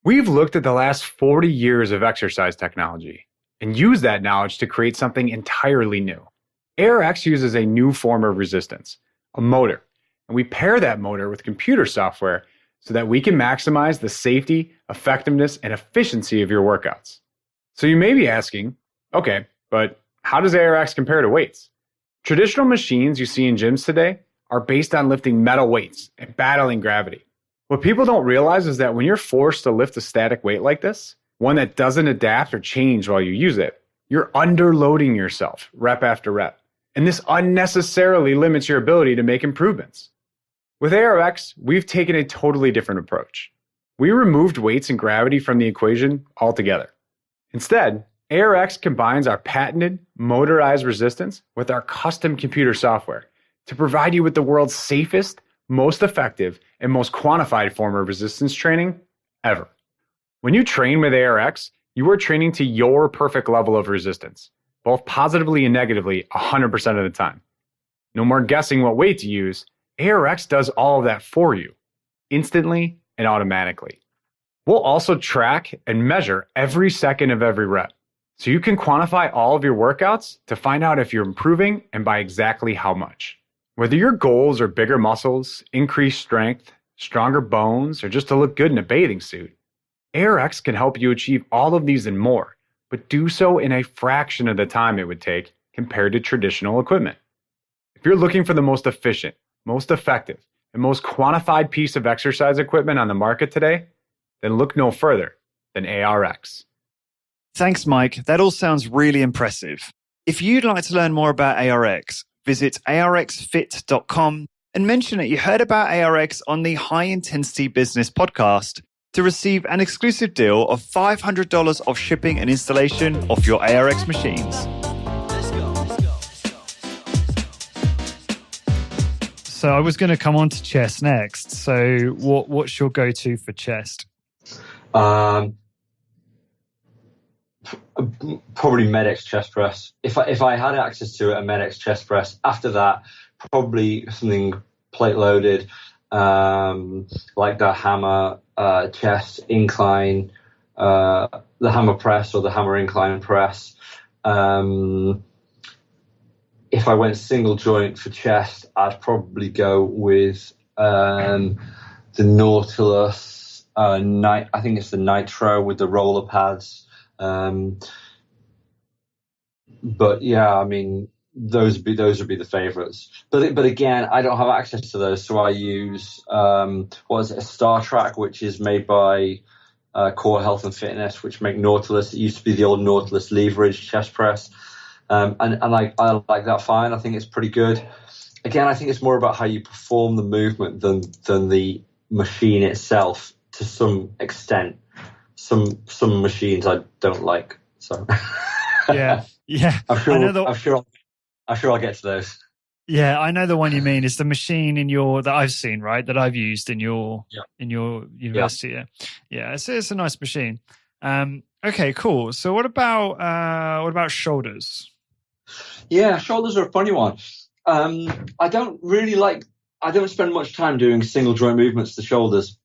We've looked at the last 40 years of exercise technology and used that knowledge to create something entirely new. ARX uses a new form of resistance, a motor, and we pair that motor with computer software so that we can maximize the safety, effectiveness, and efficiency of your workouts. So you may be asking, okay, but how does ARX compare to weights? Traditional machines you see in gyms today are based on lifting metal weights and battling gravity. What people don't realize is that when you're forced to lift a static weight like this, one that doesn't adapt or change while you use it, you're underloading yourself rep after rep. And this unnecessarily limits your ability to make improvements. With ARX, we've taken a totally different approach. We removed weights and gravity from the equation altogether. Instead, ARX combines our patented motorized resistance with our custom computer software to provide you with the world's safest, most effective, and most quantified form of resistance training ever. When you train with ARX, you are training to your perfect level of resistance, both positively and negatively 100% of the time. No more guessing what weight to use. ARX does all of that for you, instantly and automatically. We'll also track and measure every second of every rep, so you can quantify all of your workouts to find out if you're improving and by exactly how much. Whether your goals are bigger muscles, increased strength, stronger bones, or just to look good in a bathing suit, ARX can help you achieve all of these and more, but do so in a fraction of the time it would take compared to traditional equipment. If you're looking for the most efficient, most effective, and most quantified piece of exercise equipment on the market today, then look no further than ARX. Thanks, Mike. That all sounds really impressive. If you'd like to learn more about ARX, visit arxfit.com and mention that you heard about ARX on the High Intensity Business podcast to receive an exclusive deal of $500 off shipping and installation of your ARX machines. So I was going to come on to chest next. So what's your go-to for chest? Probably Med-X chest press. If I had access to it, a Med-X chest press. After that, probably something plate loaded, like the hammer chest incline, the hammer press or the hammer incline press. If I went single joint for chest, I'd probably go with the Nautilus I think it's the Nitro with the roller pads. But yeah, I mean, those would be the favorites. But again, I don't have access to those, so I use a Star Track, which is made by Core Health and Fitness, which make Nautilus. It used to be the old Nautilus leverage chest press, and I like that fine. I think it's pretty good. Again, I think it's more about how you perform the movement than the machine itself to some extent. Some machines I don't like. So yeah. I'm sure I'll get to those. Yeah, I know the one you mean. It's the machine that I've seen, right? That I've used in your university. Yeah. It's a nice machine. Okay, cool. So what about shoulders? Yeah, shoulders are a funny one. I don't spend much time doing single joint movements to shoulders.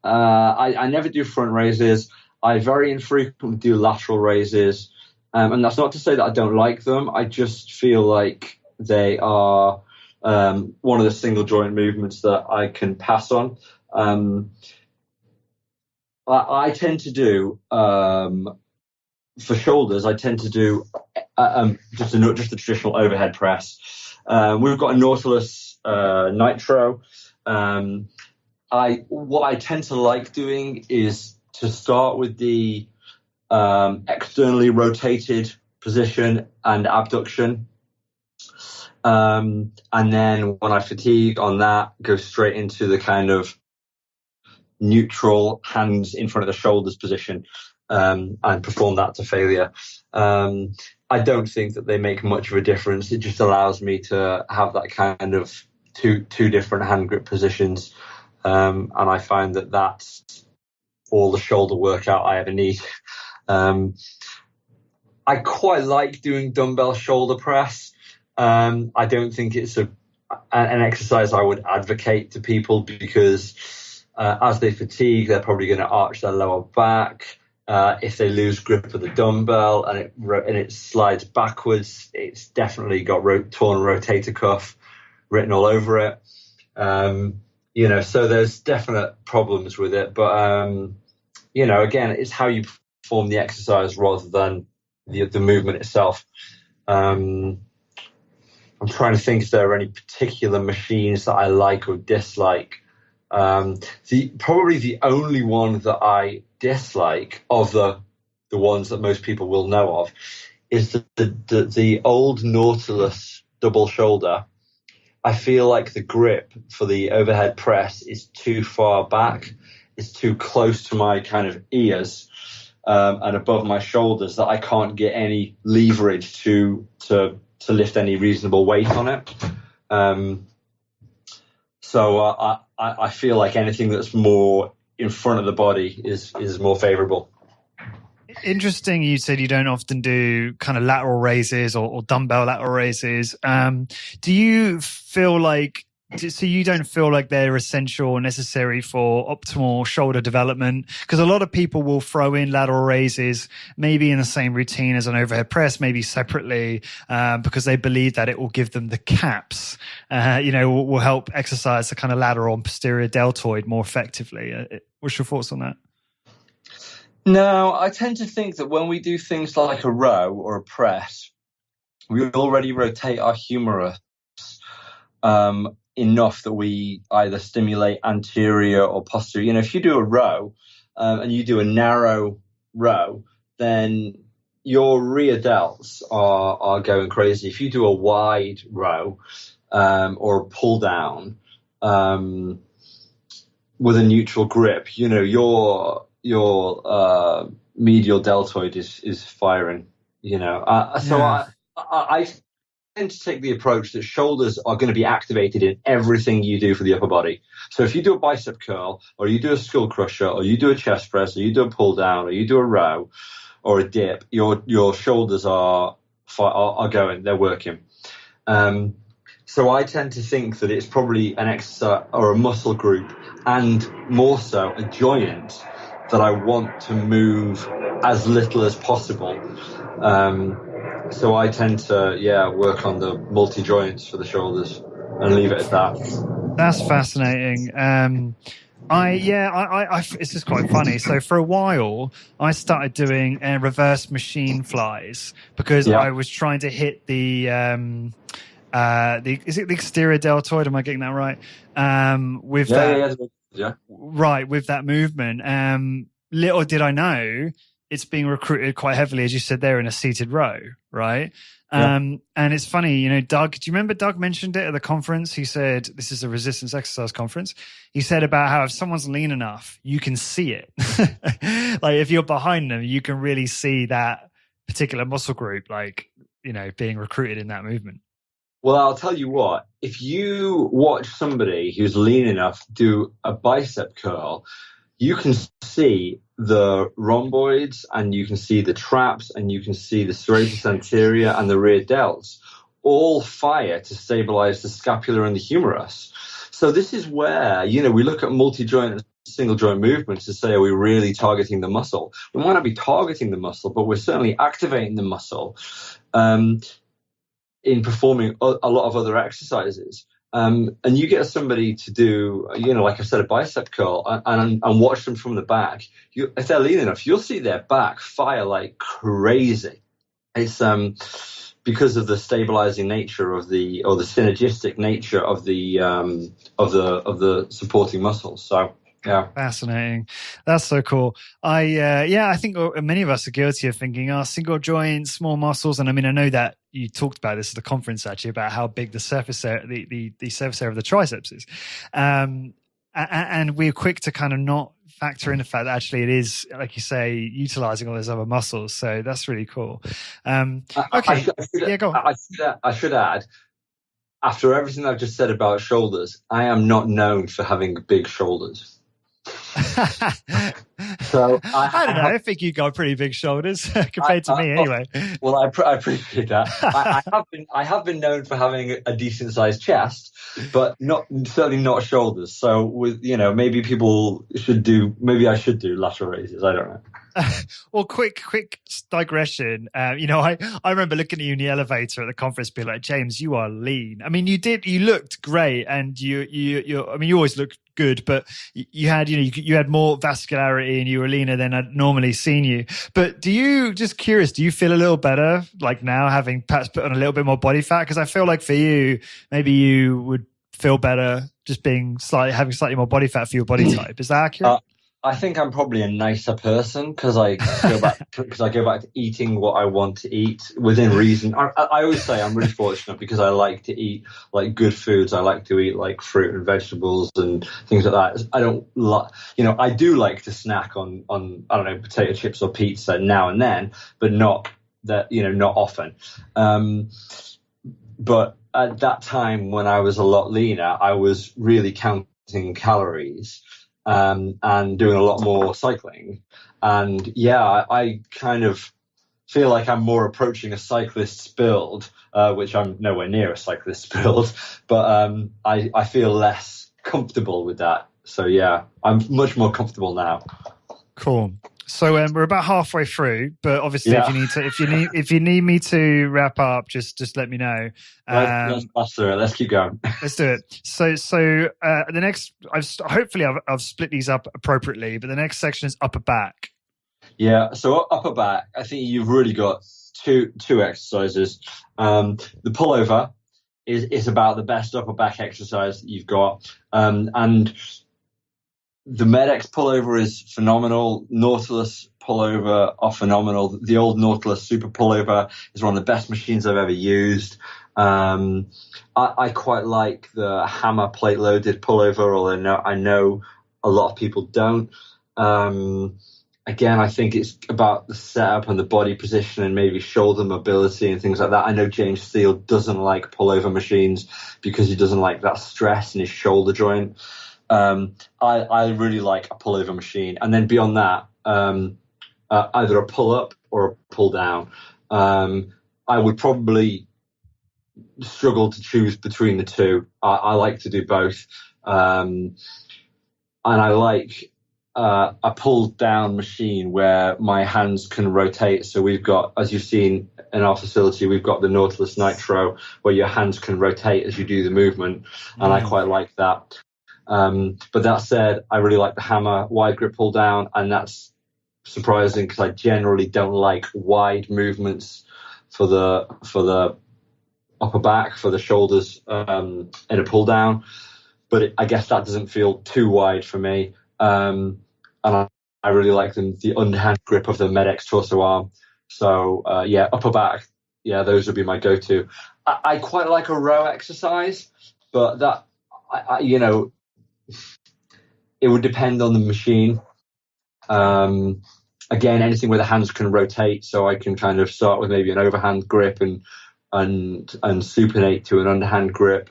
I never do front raises. I very infrequently do lateral raises. And that's not to say that I don't like them. I just feel like they are one of the single joint movements that I can pass on. I tend to do, for shoulders, I tend to do just a traditional overhead press. We've got a Nautilus Nitro. What I tend to like doing is to start with the externally rotated position and abduction. And then when I fatigue on that, go straight into the kind of neutral hands in front of the shoulders position, and perform that to failure. I don't think that they make much of a difference. It just allows me to have that kind of two different hand grip positions. And I find that that's all the shoulder workout I ever need. I quite like doing dumbbell shoulder press. I don't think it's an exercise I would advocate to people because as they fatigue, they're probably going to arch their lower back. If they lose grip of the dumbbell and it slides backwards, it's definitely got torn rotator cuff written all over it. So there's definite problems with it. But, again, it's how you perform the exercise rather than the movement itself. I'm trying to think if there are any particular machines that I like or dislike. Probably the only one that I dislike of the ones that most people will know of is the old Nautilus double shoulder. I feel like the grip for the overhead press is too far back. It's too close to my kind of ears and above my shoulders that I can't get any leverage to lift any reasonable weight on it. So I feel like anything that's more in front of the body is more favorable. Interesting. You said you don't often do kind of lateral raises or dumbbell lateral raises. Do you feel like, so you don't feel like they're essential or necessary for optimal shoulder development? Because a lot of people will throw in lateral raises, maybe in the same routine as an overhead press, maybe separately, because they believe that it will give them the caps, will help exercise the kind of lateral and posterior deltoid more effectively. What's your thoughts on that? No, I tend to think that when we do things like a row or a press, we already rotate our humerus enough that we either stimulate anterior or posterior. You know, if you do a row and you do a narrow row, then your rear delts are going crazy. If you do a wide row or a pull down with a neutral grip, you know, your medial deltoid is firing. You know, I tend to take the approach that shoulders are going to be activated in everything you do for the upper body. So if you do a bicep curl, or you do a skull crusher, or you do a chest press, or you do a pull down, or you do a row or a dip, your shoulders are going, they're working. So I tend to think that it's probably an exercise or a muscle group, and more so a joint, that I want to move as little as possible. So I tend to, work on the multi-joints for the shoulders and leave it at that. That's fascinating. It's just quite funny. So for a while, I started doing reverse machine flies because I was trying to hit is it the exterior deltoid? Am I getting that right? With that movement. Little did I know, it's being recruited quite heavily, as you said there, in a seated row, right? And it's funny, you know, Doug, do you remember Doug mentioned it at the conference? He said, this is a resistance exercise conference. He said about how if someone's lean enough, you can see it. Like if you're behind them, you can really see that particular muscle group, like, you know, being recruited in that movement. Well, I'll tell you what, if you watch somebody who's lean enough do a bicep curl, you can see the rhomboids, and you can see the traps, and you can see the serratus anterior and the rear delts all fire to stabilize the scapula and the humerus. So this is where, you know, we look at multi-joint and single joint movements to say, are we really targeting the muscle? We might not be targeting the muscle, but we're certainly activating the muscle in performing a lot of other exercises. And you get somebody to do, you know, like I said, a bicep curl and watch them from the back. If they're lean enough, you'll see their back fire like crazy. It's because of the stabilizing nature or the synergistic nature of the supporting muscles. So. Yeah. Fascinating. That's so cool. I think many of us are guilty of thinking, single joints, small muscles. And I mean, I know that you talked about this at the conference actually, about how big the surface area, the surface area of the triceps is. And we're quick to kind of not factor in the fact that actually it is, like you say, utilizing all those other muscles. So that's really cool. Okay. Go on. I should add, after everything I've just said about shoulders, I am not known for having big shoulders. So I don't know. I think you got pretty big shoulders compared to me, anyway. Well, I appreciate that. I have been known for having a decent sized chest, but certainly not shoulders. So with, you know, maybe I should do lateral raises. I don't know. Well, quick digression. You know, I remember looking at you in the elevator at the conference, being like, James, you are lean. I mean, you looked great, and you always look good, but you had more vascularity and you were leaner than I'd normally seen you. But do you feel a little better like now, having perhaps put on a little bit more body fat? Because I feel like for you, maybe you would feel better just having slightly more body fat for your body type. Is that accurate? I think I'm probably a nicer person because I go back to eating what I want to eat within reason. I always say I'm really fortunate because I like to eat like good foods. I like to eat like fruit and vegetables and things like that. I don't I do like to snack on I don't know, potato chips or pizza now and then, but not often. But at that time when I was a lot leaner, I was really counting calories. And doing a lot more cycling. And I kind of feel like I'm more approaching a cyclist's build, which I'm nowhere near a cyclist's build, but I feel less comfortable with that. So I'm much more comfortable now. Cool. So we're about halfway through, but obviously if you need me to wrap up, just let me know. Let's keep going. Let's do it. So the next, hopefully I've split these up appropriately, but the next section is upper back. Yeah. So upper back, I think you've really got two exercises. The pullover is about the best upper back exercise that you've got. And the Med-X pullover is phenomenal. Nautilus pullover are phenomenal. The old Nautilus super pullover is one of the best machines I've ever used. I quite like the Hammer plate loaded pullover, although I know a lot of people don't. Again, I think it's about the setup and the body position and maybe shoulder mobility and things like that. I know James Steele doesn't like pullover machines because he doesn't like that stress in his shoulder joint. I really like a pullover machine. And then beyond that, either a pull up or a pull down. I would probably struggle to choose between the two. I like to do both. And I like a pull down machine where my hands can rotate. So we've got, as you've seen in our facility, we've got the Nautilus Nitro where your hands can rotate as you do the movement. And I quite like that. But that said, I really like the Hammer wide grip pull down, and that's surprising because I generally don't like wide movements for the upper back, for the shoulders in a pull down. But I guess that doesn't feel too wide for me. And I really like the underhand grip of the Med-X torso arm. So upper back, those would be my go-to. I quite like a row exercise, but that it would depend on the machine. Again, anything where the hands can rotate, so I can kind of start with maybe an overhand grip and supinate to an underhand grip.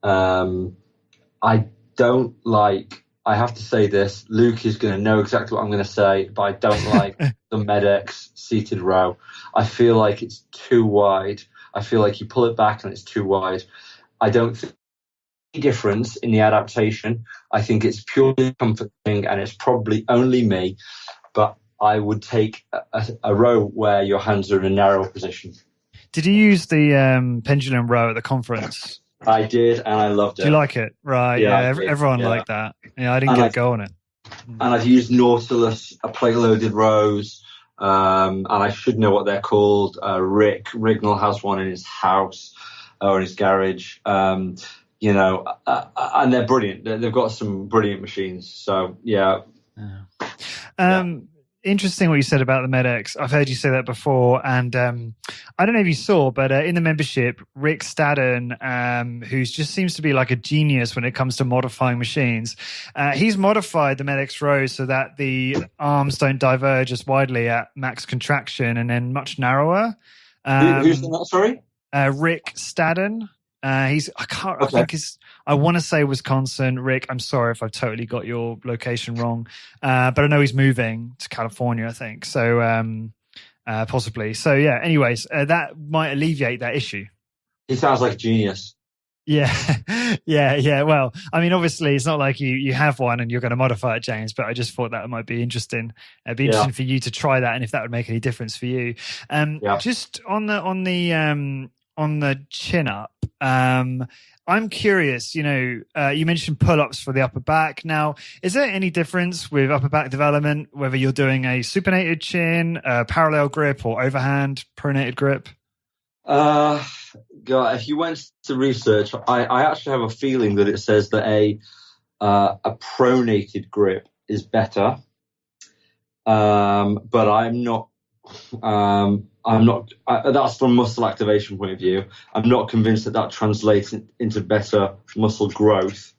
I don't like, I have to say this, Luke is going to know exactly what I'm going to say, but I don't like the Med-X seated row. I feel like it's too wide. I feel like you pull it back and it's too wide. I don't think any difference in the adaptation. I think it's purely comfort thing, and it's probably only me, but I would take a row where your hands are in a narrow position. Did you use the pendulum row at the conference? I did, and I loved it. Do you like it? Right, yeah. Everyone liked that. Yeah, I didn't get a go on it. And I've used Nautilus, plate-loaded rows, and I should know what they're called. Rick Rignall has one in his house or in his garage. And they're brilliant. They've got some brilliant machines. So, yeah. Interesting what you said about the Med-X. I've heard you say that before, and I don't know if you saw, but in the membership, Rick Stadden, who just seems to be like a genius when it comes to modifying machines, he's modified the Med-X row so that the arms don't diverge as widely at max contraction and then much narrower. Who's that? Sorry, Rick Stadden. I want to say Wisconsin. Rick, I'm sorry if I've totally got your location wrong, but I know he's moving to California, I think. So possibly. So yeah. Anyways, that might alleviate that issue. He sounds like a genius. Yeah, yeah. Well, I mean, obviously, it's not like you have one and you're going to modify it, James. But I just thought that might be interesting. It'd be interesting for you to try that, and if that would make any difference for you. Just on the chin up. I'm curious, you mentioned pull-ups for the upper back. Now, is there any difference with upper back development, whether you're doing a supinated chin, parallel grip, or overhand pronated grip? God, if you went to research, I actually have a feeling that it says that a pronated grip is better. But I'm not. That's from muscle activation point of view. I'm not convinced that translates into better muscle growth.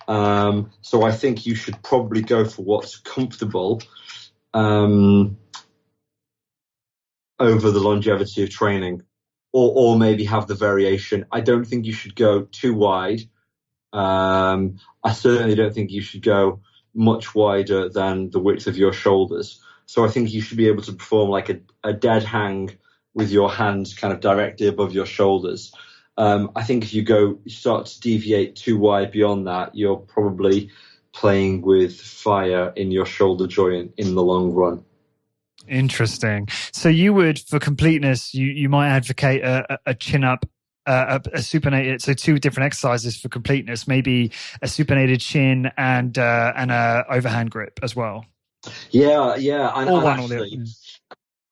So I think you should probably go for what's comfortable over the longevity of training, or maybe have the variation. I don't think you should go too wide. I certainly don't think you should go much wider than the width of your shoulders. So I think you should be able to perform like a dead hang with your hands kind of directly above your shoulders. I think if you start to deviate too wide beyond that, you're probably playing with fire in your shoulder joint in the long run. Interesting. So you would, for completeness, you might advocate a chin up, a supinated, so two different exercises for completeness, maybe a supinated chin and a overhand grip as well. Yeah,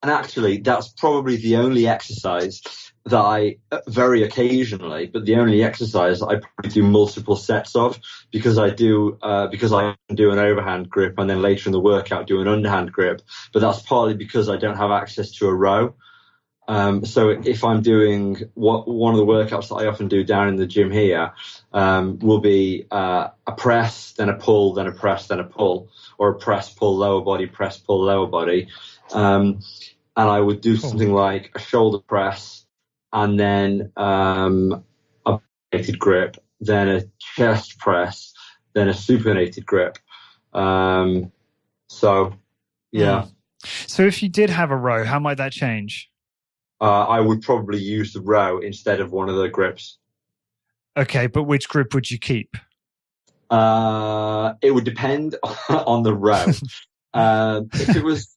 and actually, that's probably the only exercise that I very occasionally, but the only exercise I probably do multiple sets of because I do an overhand grip and then later in the workout do an underhand grip. But that's partly because I don't have access to a row. So if I'm doing one of the workouts that I often do down in the gym here, will be a press, then a pull, then a press, then a pull, or a press, pull, lower body, press, pull, lower body. And I would do something like a shoulder press, and then a supinated grip, then a chest press, then a supinated grip. So, yeah. So if you did have a row, how might that change? I would probably use the row instead of one of the grips. Okay, but which grip would you keep? It would depend on the row. If it was...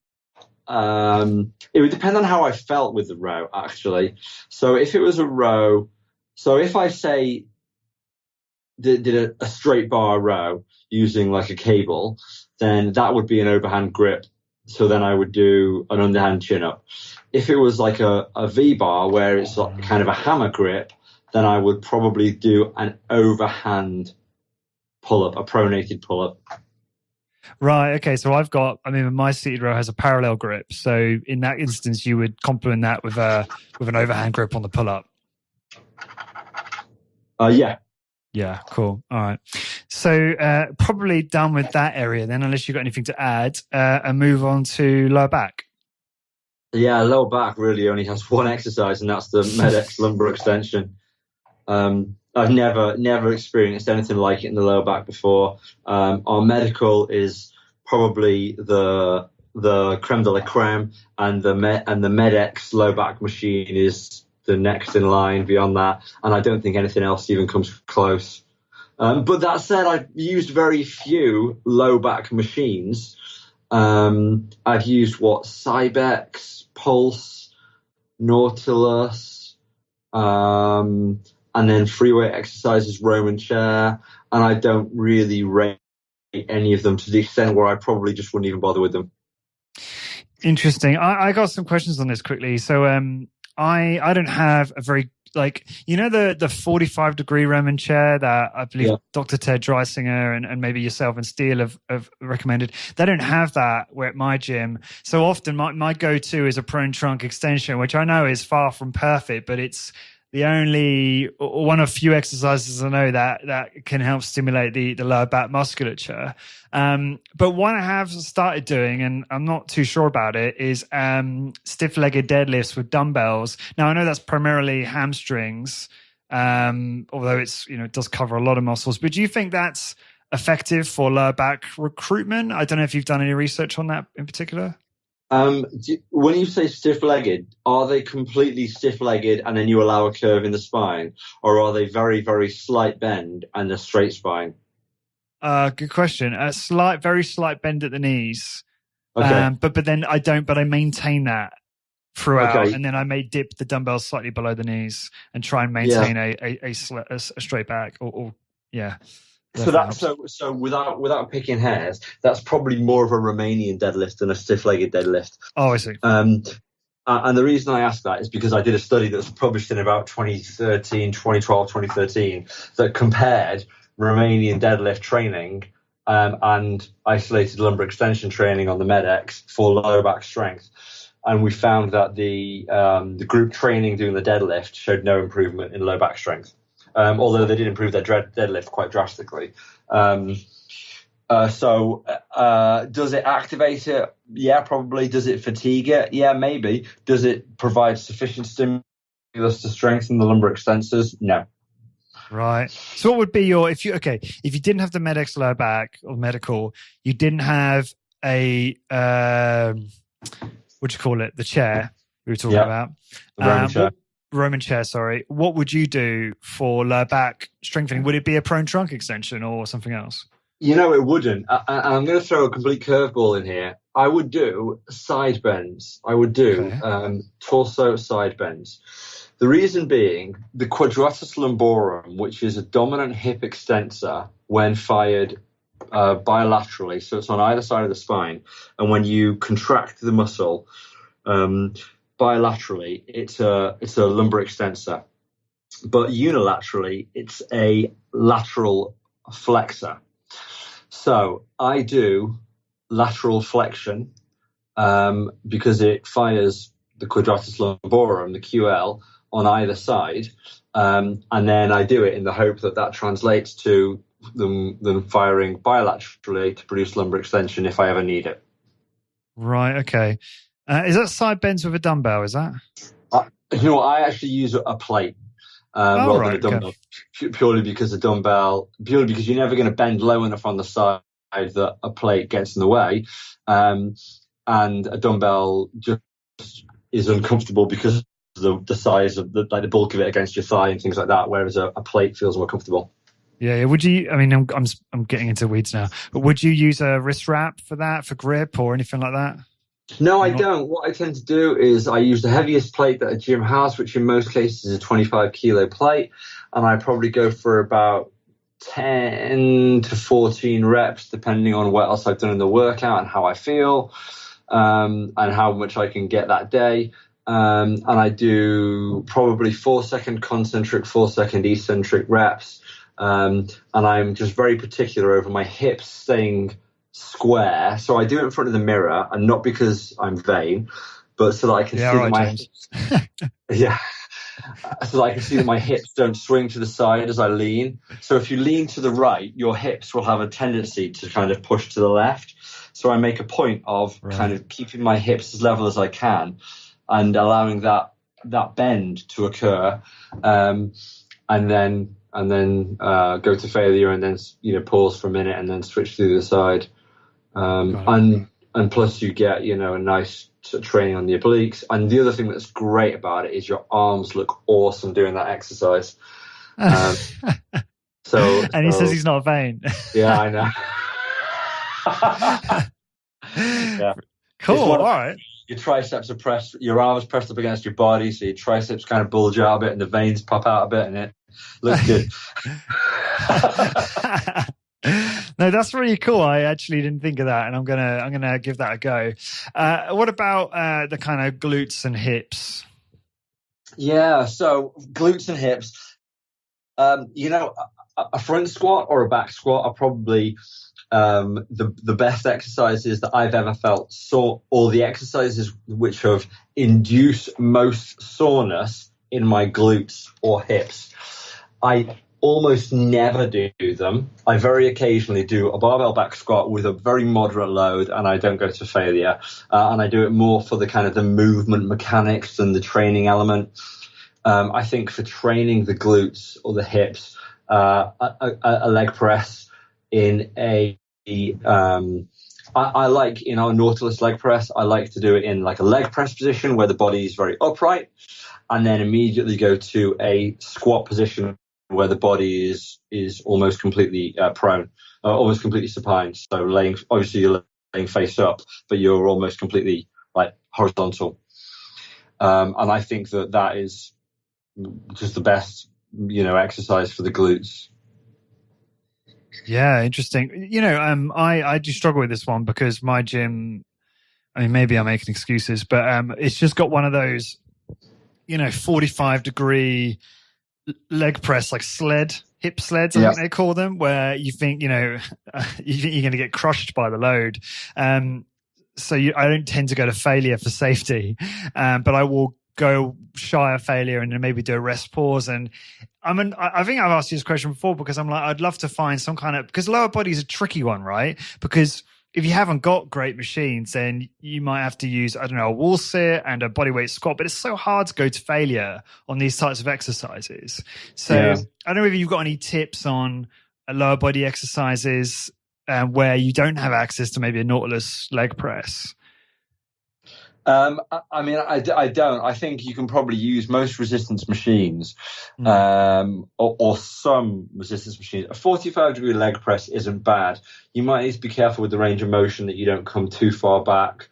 it would depend on how I felt with the row, actually. So if it was a row, so if I say did a straight bar row using like a cable, then that would be an overhand grip. So then I would do an underhand chin up. If it was like a V bar where it's like kind of a hammer grip, then I would probably do an overhand pull up, a pronated pull up. Right. Okay. So my seated row has a parallel grip. So in that instance, you would complement that with an overhand grip on the pull up. Yeah. Yeah. Cool. All right. So probably done with that area then, unless you've got anything to add, and move on to lower back. Yeah. Lower back really only has one exercise, and that's the Med-X lumbar extension. I've never experienced anything like it in the lower back before. Our medical is probably the creme de la creme, and the Med-X low back machine is the next in line beyond that. And I don't think anything else even comes close. But that said, I've used very few low back machines. I've used Cybex, Pulse, Nautilus, and then free weight exercises, Roman chair, and I don't really rate any of them to the extent where I probably just wouldn't even bother with them. Interesting. I got some questions on this quickly. So I don't have a very, the 45-degree Roman chair that I believe Dr. Ted Dreisinger and maybe yourself and Steele have recommended. They don't have that at my gym. So often my go-to is a prone trunk extension, which I know is far from perfect, but it's the only one of few exercises I know that can help stimulate the lower back musculature. But one I have started doing, and I'm not too sure about it, is stiff-legged deadlifts with dumbbells. Now I know that's primarily hamstrings, although it does cover a lot of muscles. But do you think that's effective for lower back recruitment? I don't know if you've done any research on that in particular. When you say stiff-legged, are they completely stiff-legged and then you allow a curve in the spine, or are they very, very slight bend and a straight spine? Good question. Very slight bend at the knees. Okay. But then I maintain that throughout, okay. And then I may dip the dumbbells slightly below the knees and try and maintain a straight back. So without picking hairs, that's probably more of a Romanian deadlift than a stiff-legged deadlift. Oh, I see. And the reason I ask that is because I did a study that was published in about 2012, 2013, that compared Romanian deadlift training and isolated lumbar extension training on the Med-X for lower back strength. And we found that the group training doing the deadlift showed no improvement in low back strength. Although they did improve their deadlift quite drastically. So does it activate it? Yeah, probably. Does it fatigue it? Yeah, maybe. Does it provide sufficient stimulus to strengthen the lumbar extensors? No. Right. So what would be if you didn't have the Med-X lower back or medical, you didn't have a the chair we were talking about? The Roman chair. Roman chair, sorry. What would you do for lower back strengthening? Would it be a prone trunk extension or something else? It wouldn't. I'm going to throw a complete curveball in here. I would do side bends. I would do torso side bends. The reason being, the quadratus lumborum, which is a dominant hip extensor when fired bilaterally, so it's on either side of the spine, and when you contract the muscle, bilaterally, it's a lumbar extensor, but unilaterally, it's a lateral flexor. So I do lateral flexion because it fires the quadratus lumborum, the QL, on either side, and then I do it in the hope that translates to them firing bilaterally to produce lumbar extension if I ever need it. Right. Okay. Is that side bends with a dumbbell? Is that? I actually use a plate rather than a dumbbell, purely because you're never going to bend low enough on the side that a plate gets in the way, and a dumbbell just is uncomfortable because of the size of the bulk of it against your thigh and things like that. Whereas a plate feels more comfortable. Yeah. Would you? I mean, I'm getting into weeds now, but would you use a wrist wrap for that, for grip or anything like that? No, I don't. What I tend to do is I use the heaviest plate that a gym has, which in most cases is a 25 kilo plate, and I probably go for about 10 to 14 reps, depending on what else I've done in the workout and how I feel, and how much I can get that day. And I do probably 4-second concentric, 4-second eccentric reps. And I'm just very particular over my hips staying square. So I do it in front of the mirror, and not because I'm vain, but so that I can see that my hips, so that I can see that my hips don't swing to the side as I lean. So if you lean to the right, your hips will have a tendency to kind of push to the left. So I make a point of kind of keeping my hips as level as I can and allowing that bend to occur, and then go to failure, and then pause for a minute and then switch to the side. And plus you get a nice training on the obliques. And the other thing that's great about it is your arms look awesome doing that exercise. So he says he's not vain. Yeah, I know. Yeah. Cool. All right. Your triceps are pressed, your arms pressed up against your body, so your triceps kind of bulge out a bit and the veins pop out a bit, and it looks good. No, that's really cool. I actually didn't think of that, and I'm gonna give that a go. What about the kind of glutes and hips? Yeah, so glutes and hips. A front squat or a back squat are probably the best exercises that I've ever felt sore, or the exercises which have induced most soreness in my glutes or hips. I almost never do them. I very occasionally do a barbell back squat with a very moderate load, and I don't go to failure. And I do it more for the kind of the movement mechanics and the training element. I think for training the glutes or the hips, a leg press in I like in our Nautilus leg press, I like to do it in like a leg press position where the body is very upright, and then immediately go to a squat position where the body is almost completely prone, almost completely supine. So obviously you're laying face up, but you're almost completely like horizontal. And I think that is just the best, exercise for the glutes. Yeah, interesting. I do struggle with this one because my gym, I mean, maybe I'm making excuses, but it's just got one of those, 45-degree leg press, like hip sleds, I think they call them, where you think, you think you're going to get crushed by the load. So I don't tend to go to failure for safety, but I will go shy of failure and then maybe do a rest pause. And I think I've asked you this question before because I'm like, I'd love to find some kind of, because lower body is a tricky one, right? Because if you haven't got great machines, then you might have to use, I don't know, a wall sit and a bodyweight squat, but it's so hard to go to failure on these types of exercises. So I don't know if you've got any tips on lower body exercises where you don't have access to maybe a Nautilus leg press. I don't. I think you can probably use most resistance machines, or some resistance machines. A 45-degree leg press isn't bad. You might need to be careful with the range of motion that you don't come too far back,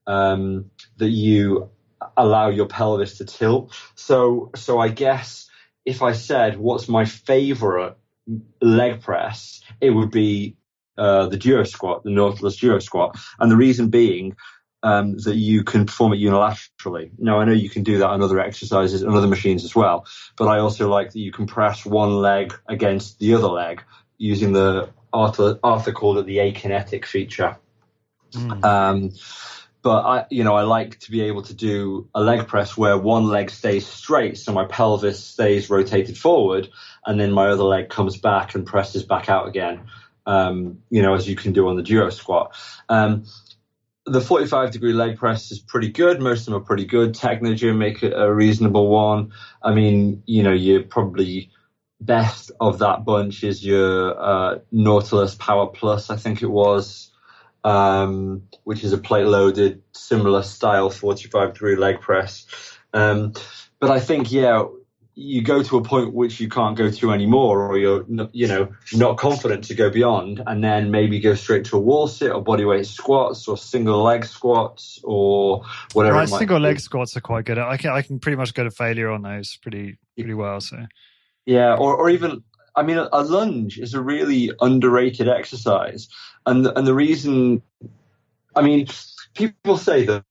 that you allow your pelvis to tilt. So I guess if I said what's my favorite leg press, it would be the duo squat, the Nautilus duo squat, and the reason being, that you can perform it unilaterally. Now, I know you can do that on other exercises and other machines as well, but I also like that you can press one leg against the other leg using the Arthur called it the akinetic feature. But I like to be able to do a leg press where one leg stays straight, so my pelvis stays rotated forward, and then my other leg comes back and presses back out again. As you can do on the duo squat. The 45-degree leg press is pretty good. Most of them are pretty good. Technogym make it a reasonable one. I mean, you're probably best of that bunch is your Nautilus Power Plus, I think it was. Which is a plate-loaded, similar style 45-degree leg press. But I think, you go to a point which you can't go to anymore, or you're not confident to go beyond, and then maybe go straight to a wall sit or bodyweight squats or single leg squats or whatever. Right, single leg squats are quite good. I can pretty much go to failure on those pretty well. So yeah, or even. I mean, a lunge is a really underrated exercise. And the reason, I mean, people say that,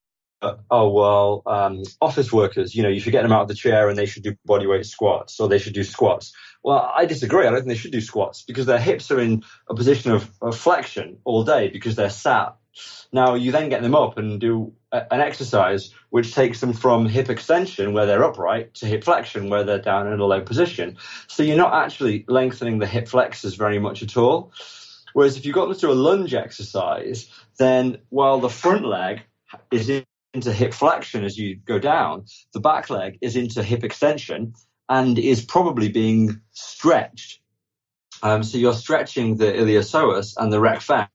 office workers, you should get them out of the chair and they should do bodyweight squats or they should do squats. Well, I disagree. I don't think they should do squats because their hips are in a position of flexion all day because they're sat. Now, you then get them up and do an exercise which takes them from hip extension, where they're upright, to hip flexion, where they're down in a low position. So you're not actually lengthening the hip flexors very much at all. Whereas if you got them to a lunge exercise, then while the front leg is into hip flexion as you go down, the back leg is into hip extension and is probably being stretched. So you're stretching the iliopsoas and the rec fem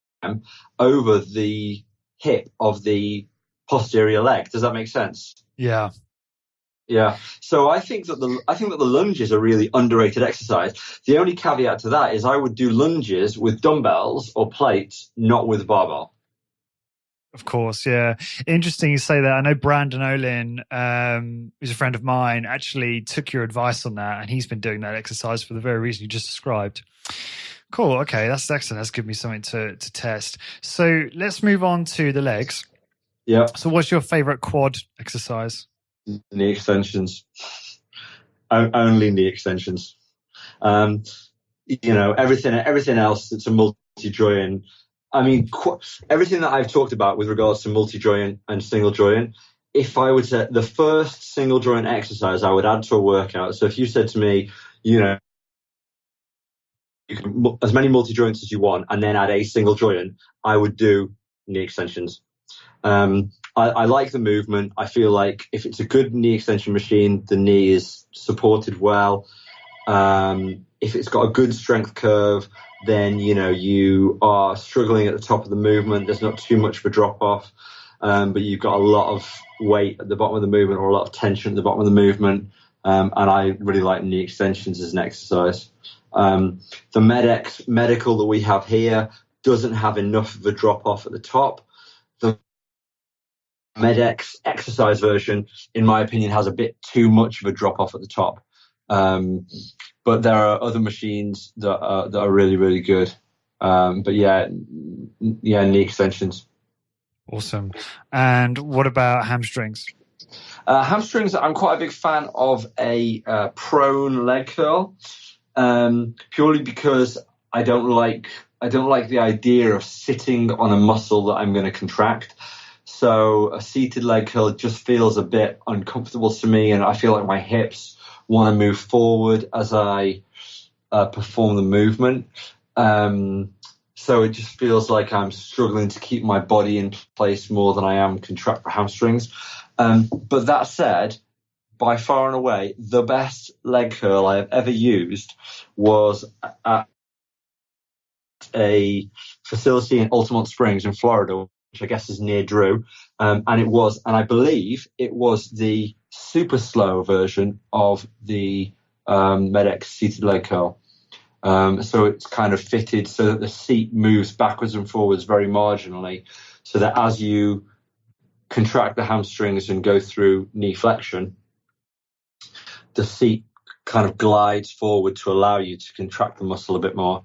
over the hip of the posterior leg. Does that make sense? Yeah. Yeah. So I think that the lunge is a really underrated exercise. The only caveat to that is I would do lunges with dumbbells or plates, not with barbell. Of course, yeah. Interesting you say that. I know Brandon Olin, who's a friend of mine, actually took your advice on that, and he's been doing that exercise for the very reason you just described. Cool. Okay, that's excellent. That's given me something to test. So let's move on to the legs. Yeah. So what's your favorite quad exercise? Knee extensions. Only knee extensions. Everything else that's a multi-joint. I mean, everything that I've talked about with regards to multi-joint and single joint, if I would say the first single joint exercise I would add to a workout. So if you said to me, you can as many multi-joints as you want and then add a single joint, I would do knee extensions. I like the movement. I feel like if it's a good knee extension machine, the knee is supported well. If it's got a good strength curve, then, you are struggling at the top of the movement. There's not too much of a drop off, but you've got a lot of weight at the bottom of the movement or a lot of tension at the bottom of the movement. And I really like knee extensions as an exercise. The medical that we have here doesn't have enough of a drop off at the top. The MedX exercise version, in my opinion, has a bit too much of a drop off at the top. But there are other machines that are really, really good. But knee extensions. Awesome. And what about hamstrings? Hamstrings, I'm quite a big fan of a prone leg curl, purely because I don't like the idea of sitting on a muscle that I'm going to contract. So a seated leg curl just feels a bit uncomfortable to me, and I feel like my hips want to move forward as I perform the movement. So it just feels like I'm struggling to keep my body in place more than I am contract for hamstrings. But that said, by far and away, the best leg curl I have ever used was at a facility in Altamont Springs in Florida, which I guess is near Drew. And I believe it was the super slow version of the MedX seated leg curl. So it's kind of fitted so that the seat moves backwards and forwards very marginally, so that as you contract the hamstrings and go through knee flexion, the seat kind of glides forward to allow you to contract the muscle a bit more.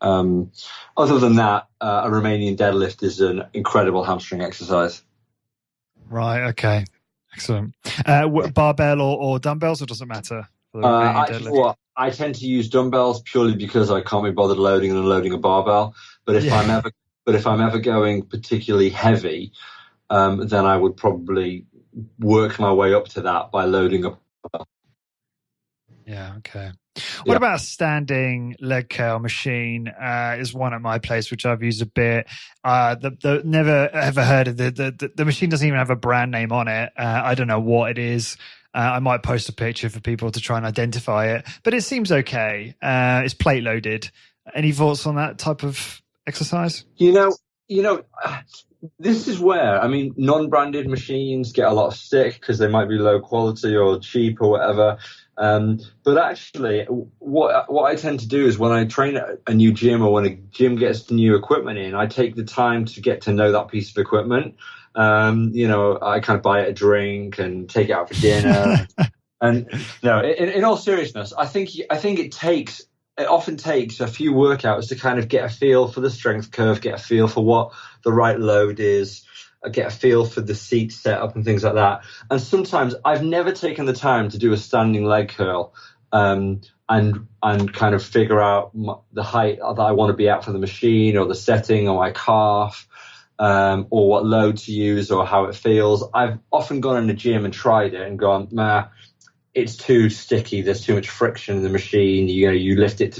Other than that, a Romanian deadlift is an incredible hamstring exercise. Right. Okay. Excellent. Barbell or dumbbells, or does it matter? For the Well, I tend to use dumbbells purely because I can't be bothered loading and unloading a barbell. But if I'm ever going particularly heavy, then I would probably work my way up to that by loading up. Yeah. Okay. What about a standing leg curl machine? Is one at my place which I've used a bit. The never ever heard of the machine doesn't even have a brand name on it. I don't know what it is. I might post a picture for people to try and identify it, but it seems okay. It's plate loaded. Any thoughts on that type of exercise? This is where, I mean, non-branded machines get a lot of stick because they might be low quality or cheap or whatever. But actually, what I tend to do is when I train at a new gym or when a gym gets new equipment in, I take the time to get to know that piece of equipment. I kind of buy it a drink and take it out for dinner. And no, in all seriousness, I think it often takes a few workouts to kind of get a feel for the strength curve, get a feel for what the right load is, get a feel for the seat setup and things like that. And sometimes I've never taken the time to do a standing leg curl and kind of figure out the height that I want to be at for the machine or the setting or my calf, or what load to use or how it feels. I've often gone in the gym and tried it and gone, nah, it's too sticky. There's too much friction in the machine. You lift it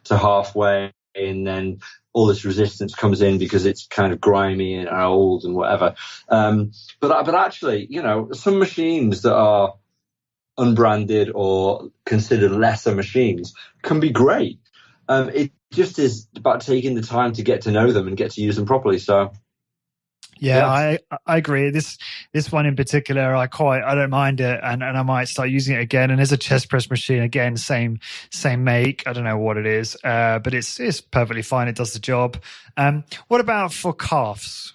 to halfway and then all this resistance comes in because it's kind of grimy and old and whatever. But actually, some machines that are unbranded or considered lesser machines can be great. It just is about taking the time to get to know them and get to use them properly. So. Yeah, I agree. This one in particular, I don't mind it, and I might start using it again. And there's a chest press machine again, same make. I don't know what it is, but it's perfectly fine. It does the job. What about for calves?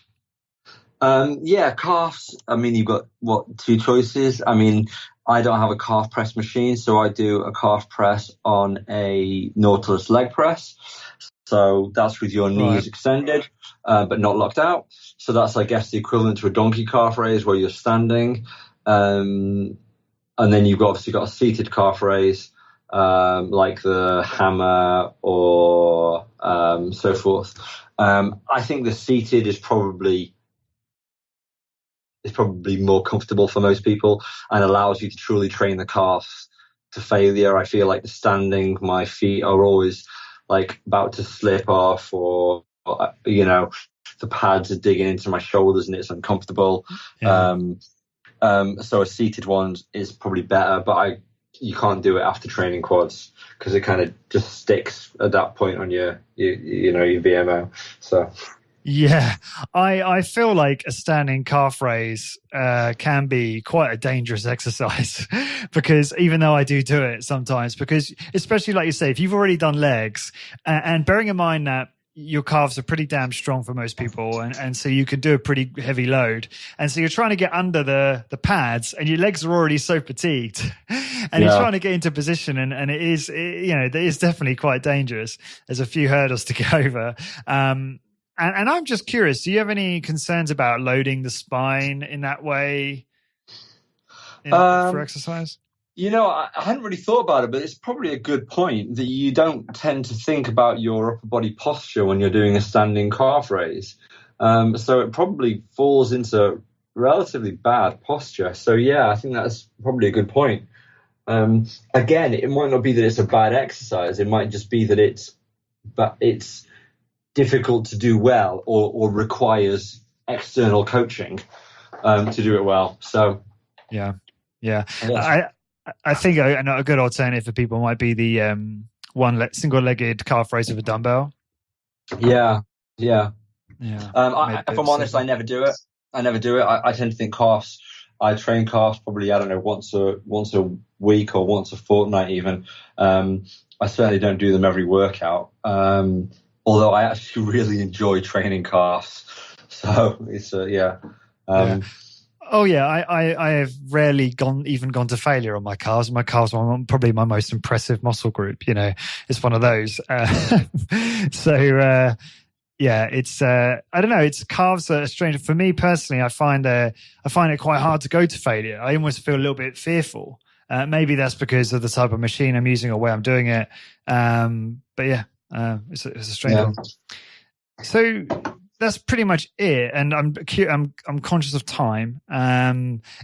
Calves. I mean, you've got two choices. I mean, I don't have a calf press machine, so I do a calf press on a Nautilus leg press. So that's with your knees extended, but not locked out. So that's, I guess, the equivalent to a donkey calf raise where you're standing. And then you've obviously got a seated calf raise, like the hammer or so forth. I think the seated is probably more comfortable for most people and allows you to truly train the calves to failure. I feel like the standing, my feet are always like about to slip off or the pads are digging into my shoulders and it's uncomfortable. Yeah. So a seated one is probably better, but you can't do it after training quads because it kind of just sticks at that point on your VMO. So. Yeah, I feel like a standing calf raise can be quite a dangerous exercise because even though I do it sometimes, because especially like you say, if you've already done legs and bearing in mind that your calves are pretty damn strong for most people and so you can do a pretty heavy load and so you're trying to get under the pads and your legs are already so fatigued and you're trying to get into position and it is definitely quite dangerous. There's a few hurdles to get over. And I'm just curious, do you have any concerns about loading the spine in that way for exercise? I hadn't really thought about it, but it's probably a good point that you don't tend to think about your upper body posture when you're doing a standing calf raise. So it probably falls into relatively bad posture. So, yeah, I think that's probably a good point. Again, it might not be that it's a bad exercise. It might just be that it's difficult to do well or requires external coaching to do it well. So, yeah. I think a good alternative for people might be the single-legged calf raise with a dumbbell. Yeah. If I'm honest, I never do it. I tend to think calves. I train calves probably, I don't know, once a week or once a fortnight even. I certainly don't do them every workout. Although I actually really enjoy training calves. So it's Oh yeah, I have rarely gone to failure on my calves. My calves are probably my most impressive muscle group. It's one of those. Yeah, it's I don't know. It's calves are strange for me personally. I find it quite hard to go to failure. I almost feel a little bit fearful. Maybe that's because of the type of machine I'm using or way I'm doing it. But yeah, it's a strange one. So that's pretty much it. And I'm conscious of time.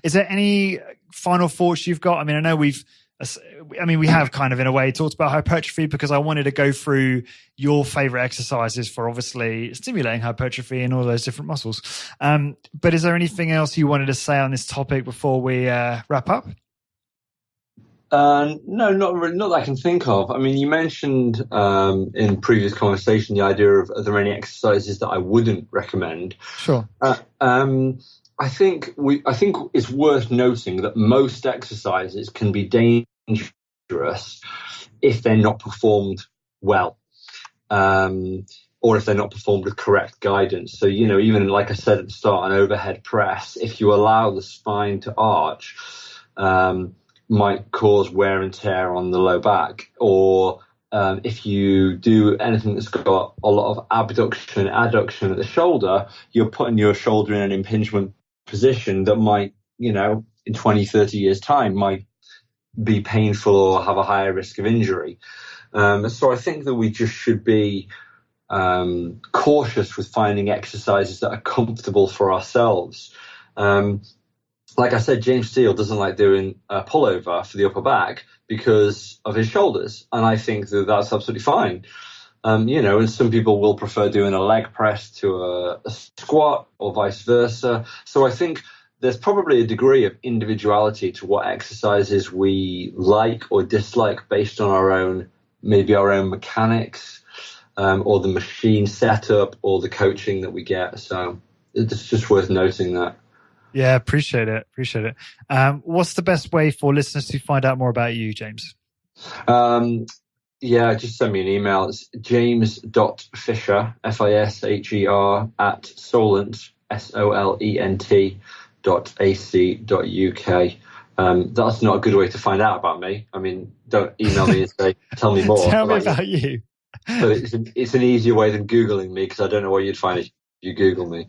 Is there any final thoughts you've got? I mean, I know we have kind of in a way talked about hypertrophy because I wanted to go through your favorite exercises for obviously stimulating hypertrophy and all those different muscles. But is there anything else you wanted to say on this topic before we wrap up? No, not really, not that I can think of. I mean, you mentioned in previous conversation the idea of are there any exercises that I wouldn't recommend? Sure. I think it's worth noting that most exercises can be dangerous if they're not performed well, or if they're not performed with correct guidance. So, even like I said at the start, an overhead press, if you allow the spine to arch, might cause wear and tear on the low back, or if you do anything that's got a lot of abduction, adduction at the shoulder, you're putting your shoulder in an impingement position that might, in 20, 30 years' time, might be painful or have a higher risk of injury. So I think that we just should be cautious with finding exercises that are comfortable for ourselves. Like I said, James Steele doesn't like doing a pullover for the upper back because of his shoulders. And I think that that's absolutely fine. And some people will prefer doing a leg press to a squat or vice versa. So I think there's probably a degree of individuality to what exercises we like or dislike based on our own mechanics, or the machine setup or the coaching that we get. So it's just worth noting that. Yeah, appreciate it. What's the best way for listeners to find out more about you, James? Just send me an email. It's james.fisher, FISHER, at Solent, SOLENT.ac.uk. That's not a good way to find out about me. I mean, don't email me and say, tell me more. Tell me about you. But it's an easier way than Googling me, because I don't know what you'd find if you Google me.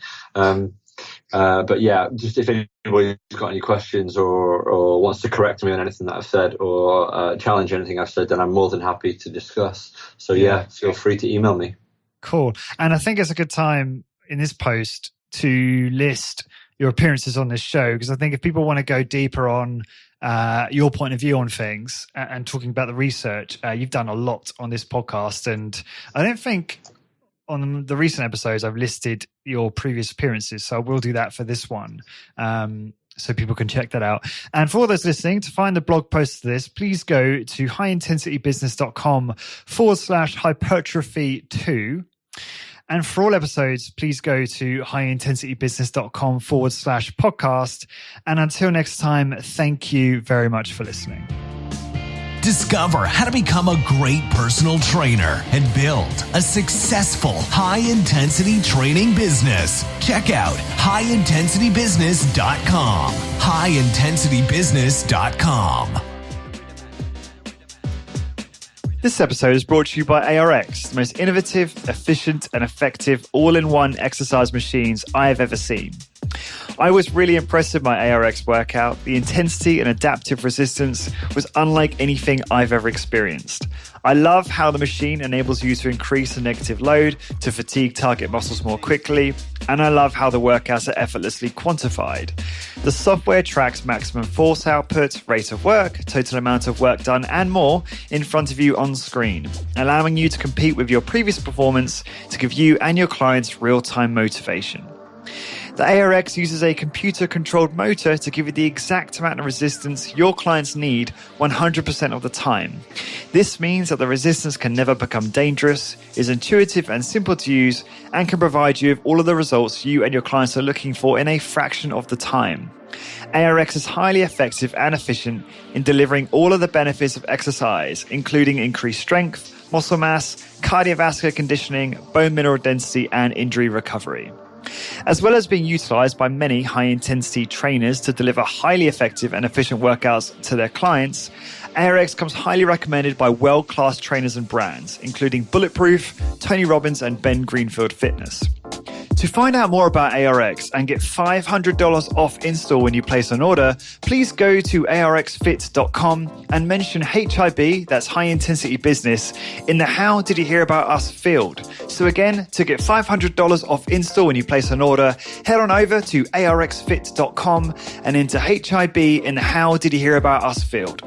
But yeah, just if anybody's got any questions or wants to correct me on anything that I've said or challenge anything I've said, then I'm more than happy to discuss. So yeah, feel free to email me. Cool. And I think it's a good time in this post to list your appearances on this show, because I think if people want to go deeper on your point of view on things and talking about the research, you've done a lot on this podcast. And I don't think on the recent episodes I've listed your previous appearances, so I will do that for this one, so people can check that out. And for all those listening, to find the blog post to this, please go to highintensitybusiness.com/hypertrophy2. And for all episodes, please go to highintensitybusiness.com/podcast. And until next time, thank you very much for listening. Discover how to become a great personal trainer and build a successful high-intensity training business. Check out highintensitybusiness.com. highintensitybusiness.com. This episode is brought to you by ARX, the most innovative, efficient, and effective all-in-one exercise machines I have ever seen. I was really impressed with my ARX workout. The intensity and adaptive resistance was unlike anything I've ever experienced. I love how the machine enables you to increase the negative load to fatigue target muscles more quickly, and I love how the workouts are effortlessly quantified. The software tracks maximum force output, rate of work, total amount of work done, and more in front of you on screen, allowing you to compete with your previous performance to give you and your clients real-time motivation. The ARX uses a computer-controlled motor to give you the exact amount of resistance your clients need 100% of the time. This means that the resistance can never become dangerous, is intuitive and simple to use, and can provide you with all of the results you and your clients are looking for in a fraction of the time. ARX is highly effective and efficient in delivering all of the benefits of exercise, including increased strength, muscle mass, cardiovascular conditioning, bone mineral density, and injury recovery. As well as being utilized by many high-intensity trainers to deliver highly effective and efficient workouts to their clients, ARX comes highly recommended by world-class trainers and brands, including Bulletproof, Tony Robbins, and Ben Greenfield Fitness. To find out more about ARX and get $500 off install when you place an order, please go to arxfit.com and mention HIB, that's High Intensity Business, in the How Did You Hear About Us field. So again, to get $500 off install when you place an order, head on over to arxfit.com and enter HIB in the How Did You Hear About Us field.